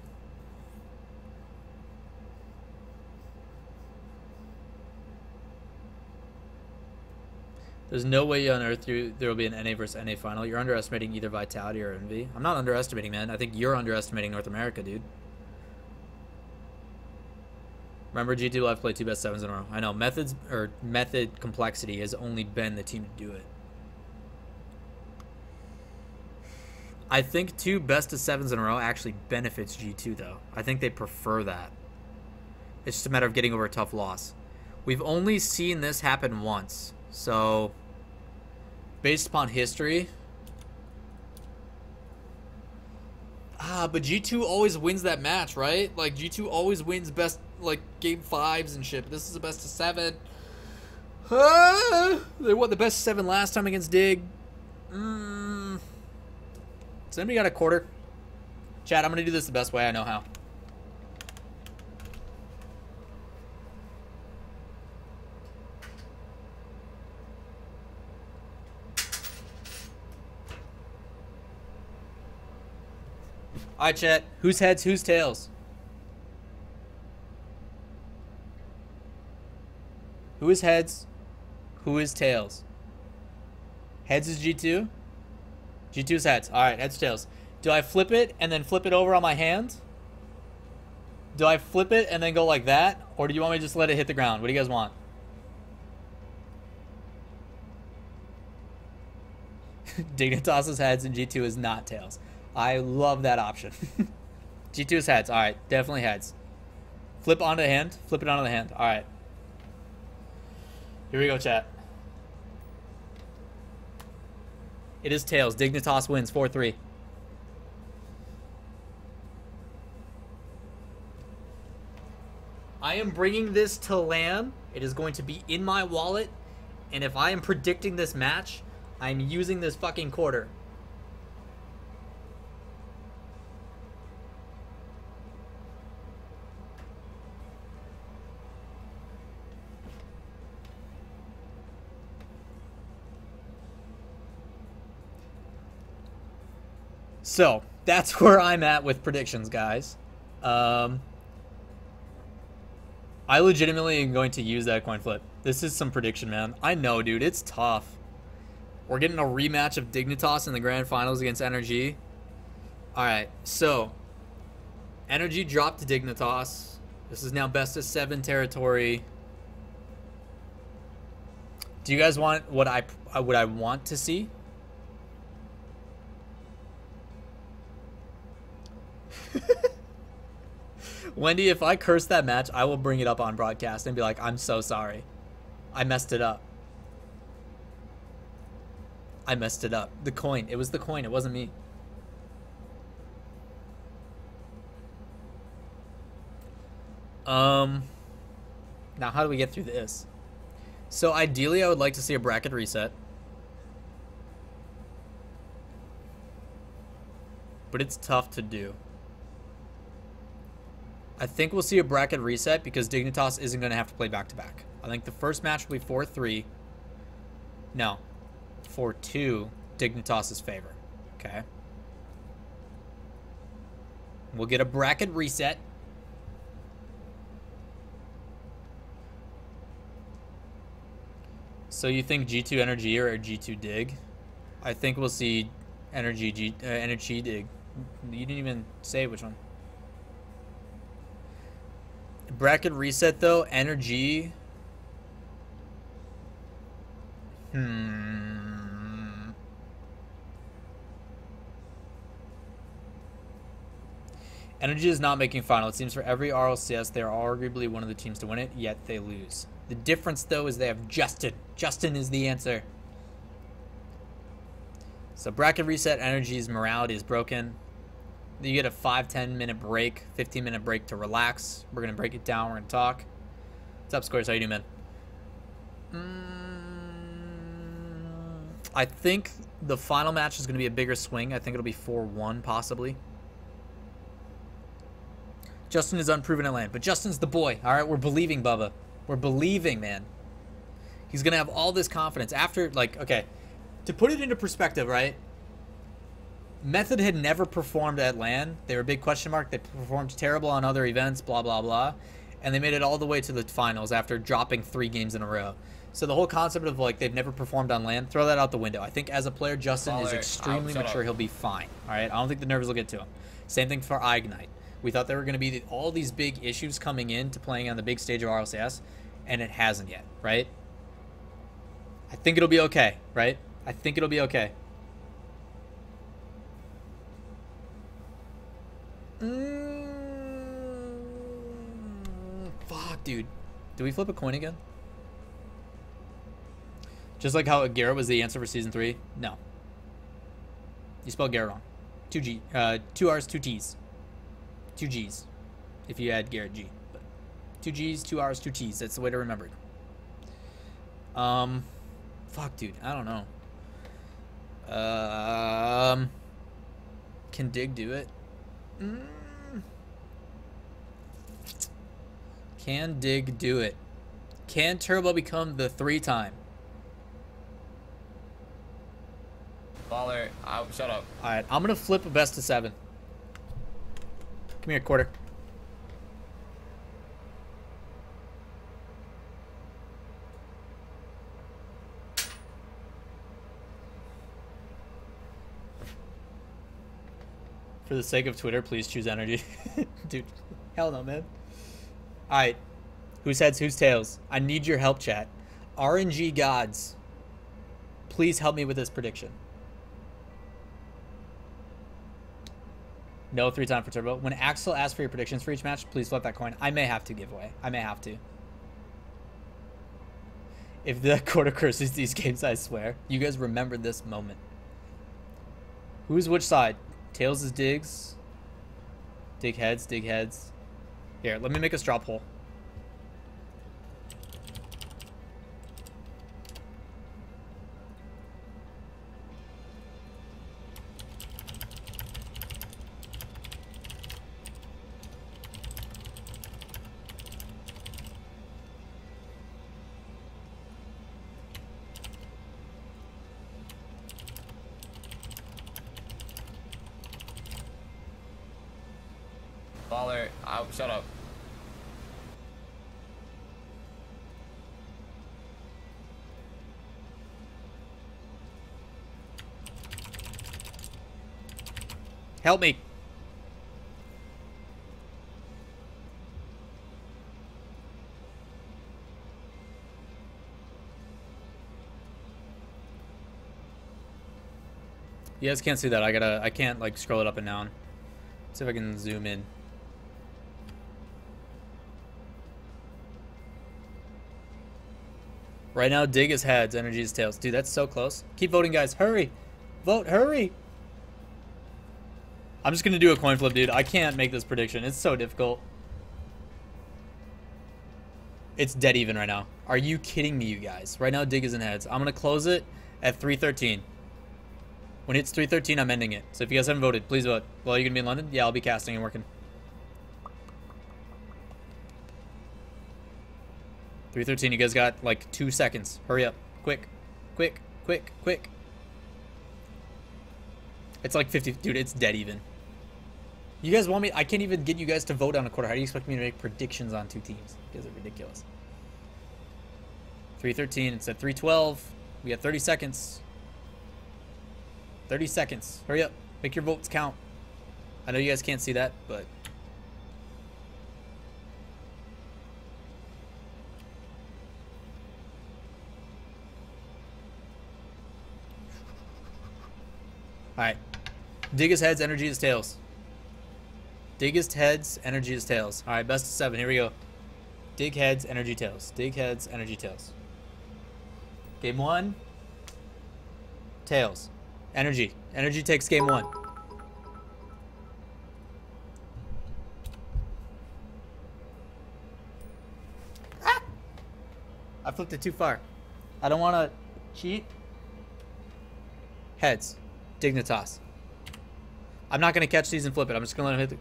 There's no way on earth there will be an NA versus NA final. You're underestimating either Vitality or Envy. I'm not underestimating, man. I think you're underestimating North America, dude. Remember, G2 Live played 2 best 7s in a row. I know, method complexity has only been the team to do it. I think 2 best of 7s in a row actually benefits G2, though. I think they prefer that. It's just a matter of getting over a tough loss. We've only seen this happen once. So, based upon history... but G2 always wins that match, right? Like, G2 always wins best, like, game 5s and shit. But this is a best of 7. They won the best of 7 last time against Dig. Does anybody got a quarter? Chat, I'm going to do this the best way I know how. Alright, chat. Who's heads, who's tails? Who is heads? Who is tails? Heads is G2? G2 is heads. Alright, heads, tails. Do I flip it and then flip it over on my hand? Do I flip it and then go like that? Or do you want me to just let it hit the ground? What do you guys want? Dignitas is heads and G2 is not tails. I love that option. G2 is heads. All right, definitely heads. Flip onto the hand. Flip it onto the hand. All right. Here we go, chat. It is tails. Dignitas wins 4-3. I am bringing this to LAN. It is going to be in my wallet. And if I am predicting this match, I'm using this fucking quarter. So, that's where I'm at with predictions, guys. I legitimately am going to use that coin flip. This is some prediction, man. I know, dude. It's tough. We're getting a rematch of Dignitas in the grand finals against Energy. Alright, so Energy dropped to Dignitas. This is now best of 7 territory. Do you guys want what I want to see? Wendy, if I curse that match, I will bring it up on broadcast and be like, I'm so sorry. I messed it up. I messed it up. The coin. It was the coin. It wasn't me. Now, how do we get through this? So, ideally, I would like to see a bracket reset. But it's tough to do. I think we'll see a bracket reset because Dignitas isn't going to have to play back-to-back. I think the first match will be 4-3. No. 4-2, Dignitas' favor. Okay. We'll get a bracket reset. So you think G2 Energy or G2 Dig? I think we'll see Energy Dig. You didn't even say which one. Bracket reset though, Energy. Energy is not making final. It seems for every RLCS, they are arguably one of the teams to win it, yet they lose. The difference though is they have Justin. Justin is the answer. So bracket reset, Energy's morality is broken. You get a 5-10 minute break, 15-minute break to relax. We're gonna break it down. We're gonna talk. What's up, Squares? How you doing, man? I think the final match is gonna be a bigger swing. I think it'll be 4-1 possibly. Justin is unproven at LAN, but Justin's the boy. All right, we're believing, Bubba. We're believing, man. He's gonna have all this confidence after, like, okay, to put it into perspective, right? Method had never performed at LAN. They were a big question mark. They performed terrible on other events, blah, blah, blah. And they made it all the way to the finals after dropping 3 games in a row. So the whole concept of, like, they've never performed on LAN, throw that out the window. I think as a player, Justin is extremely mature. He'll be fine, all right? I don't think the nerves will get to him. Same thing for Ignite. We thought there were going to be all these big issues coming in to playing on the big stage of RLCS, and it hasn't yet, right? I think it'll be okay, right? I think it'll be okay. Fuck, dude. Do we flip a coin again? Just like how Garrett was the answer for Season 3? No. You spelled Garrett wrong. 2 R's, 2 T's. 2 G's. If you add Garrett G. But 2 G's, 2 R's, 2 T's. That's the way to remember it. Fuck, dude. I don't know. Can Dig do it? Can Dig do it? Can Turbo become the 3-time? Lawler, shut up. Alright, I'm gonna flip a best of 7. Come here, quarter. For the sake of Twitter, please choose energy. Dude, hell no, man. Alright. Whose heads, whose tails? I need your help, chat. RNG gods. Please help me with this prediction. No 3-time for Turbo. When Axel asks for your predictions for each match, please flip that coin. I may have to give away. I may have to. If the quarter curses these games, I swear. You guys remember this moment. Who's which side? Tails is Digs. Dig heads, dig heads. Here, let me make a straw poll. Lawler, shut up. Help me. You guys can't see that. I can't like scroll it up and down. See if I can zoom in. Right now, Dig is heads, energy is tails. Dude, that's so close. Keep voting, guys. Hurry. Vote, hurry. I'm just going to do a coin flip, dude. I can't make this prediction. It's so difficult. It's dead even right now. Are you kidding me, you guys? Right now, Dig is in heads. I'm going to close it at 3:13. When it's 3:13, I'm ending it. So if you guys haven't voted, please vote. Well, are you going to be in London? Yeah, I'll be casting and working. 3:13, you guys got like 2 seconds. Hurry up. Quick. Quick. Quick. Quick. It's like 50. Dude, it's dead even. You guys want me? I can't even get you guys to vote on a quarter. How do you expect me to make predictions on 2 teams? You guys are ridiculous. 3:13. It's at 3:12. We got 30 seconds. 30 seconds. Hurry up. Make your votes count. I know you guys can't see that, but... Alright. Dig is heads, energy is tails. Dig is heads, energy is tails. Alright, best of 7. Here we go. Dig heads, energy tails. Dig heads, energy tails. Game 1. Tails. Energy. Energy takes game 1. flipped it too far. I don't want to cheat. Heads. Dignitas. I'm not going to catch these and flip it. I'm just going to let him hit the...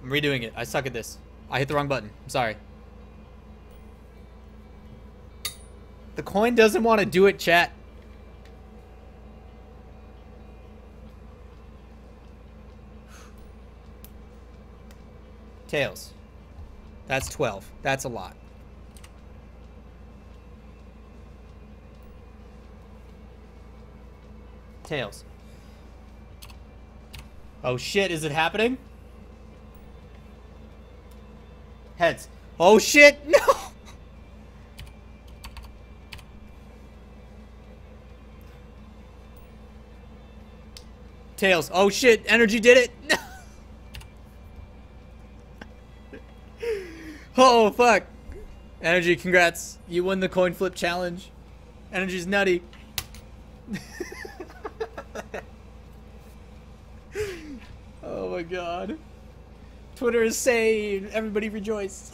I'm redoing it. I suck at this. I hit the wrong button. I'm sorry. The coin doesn't want to do it, chat. Tails. That's 12. That's a lot. Tails. Oh shit, is it happening? Heads. Oh shit, no! Tails. Oh shit, energy did it! No! Oh fuck. Energy, congrats. You won the coin flip challenge. Energy's nutty. Oh my god. Twitter is saved. Everybody rejoice.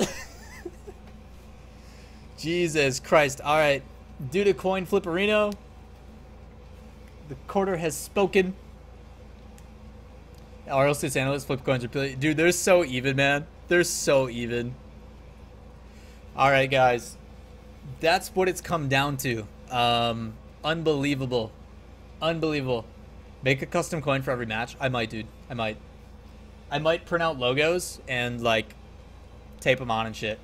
Jesus Christ. Alright. Due to coin flipperino, the quarter has spoken. RLCS analysts flip coins repeatedly. Dude, they're so even, man. They're so even. Alright, guys. That's what it's come down to. Unbelievable. Unbelievable. Make a custom coin for every match. I might, dude. I might. I might print out logos and, like, tape them on and shit.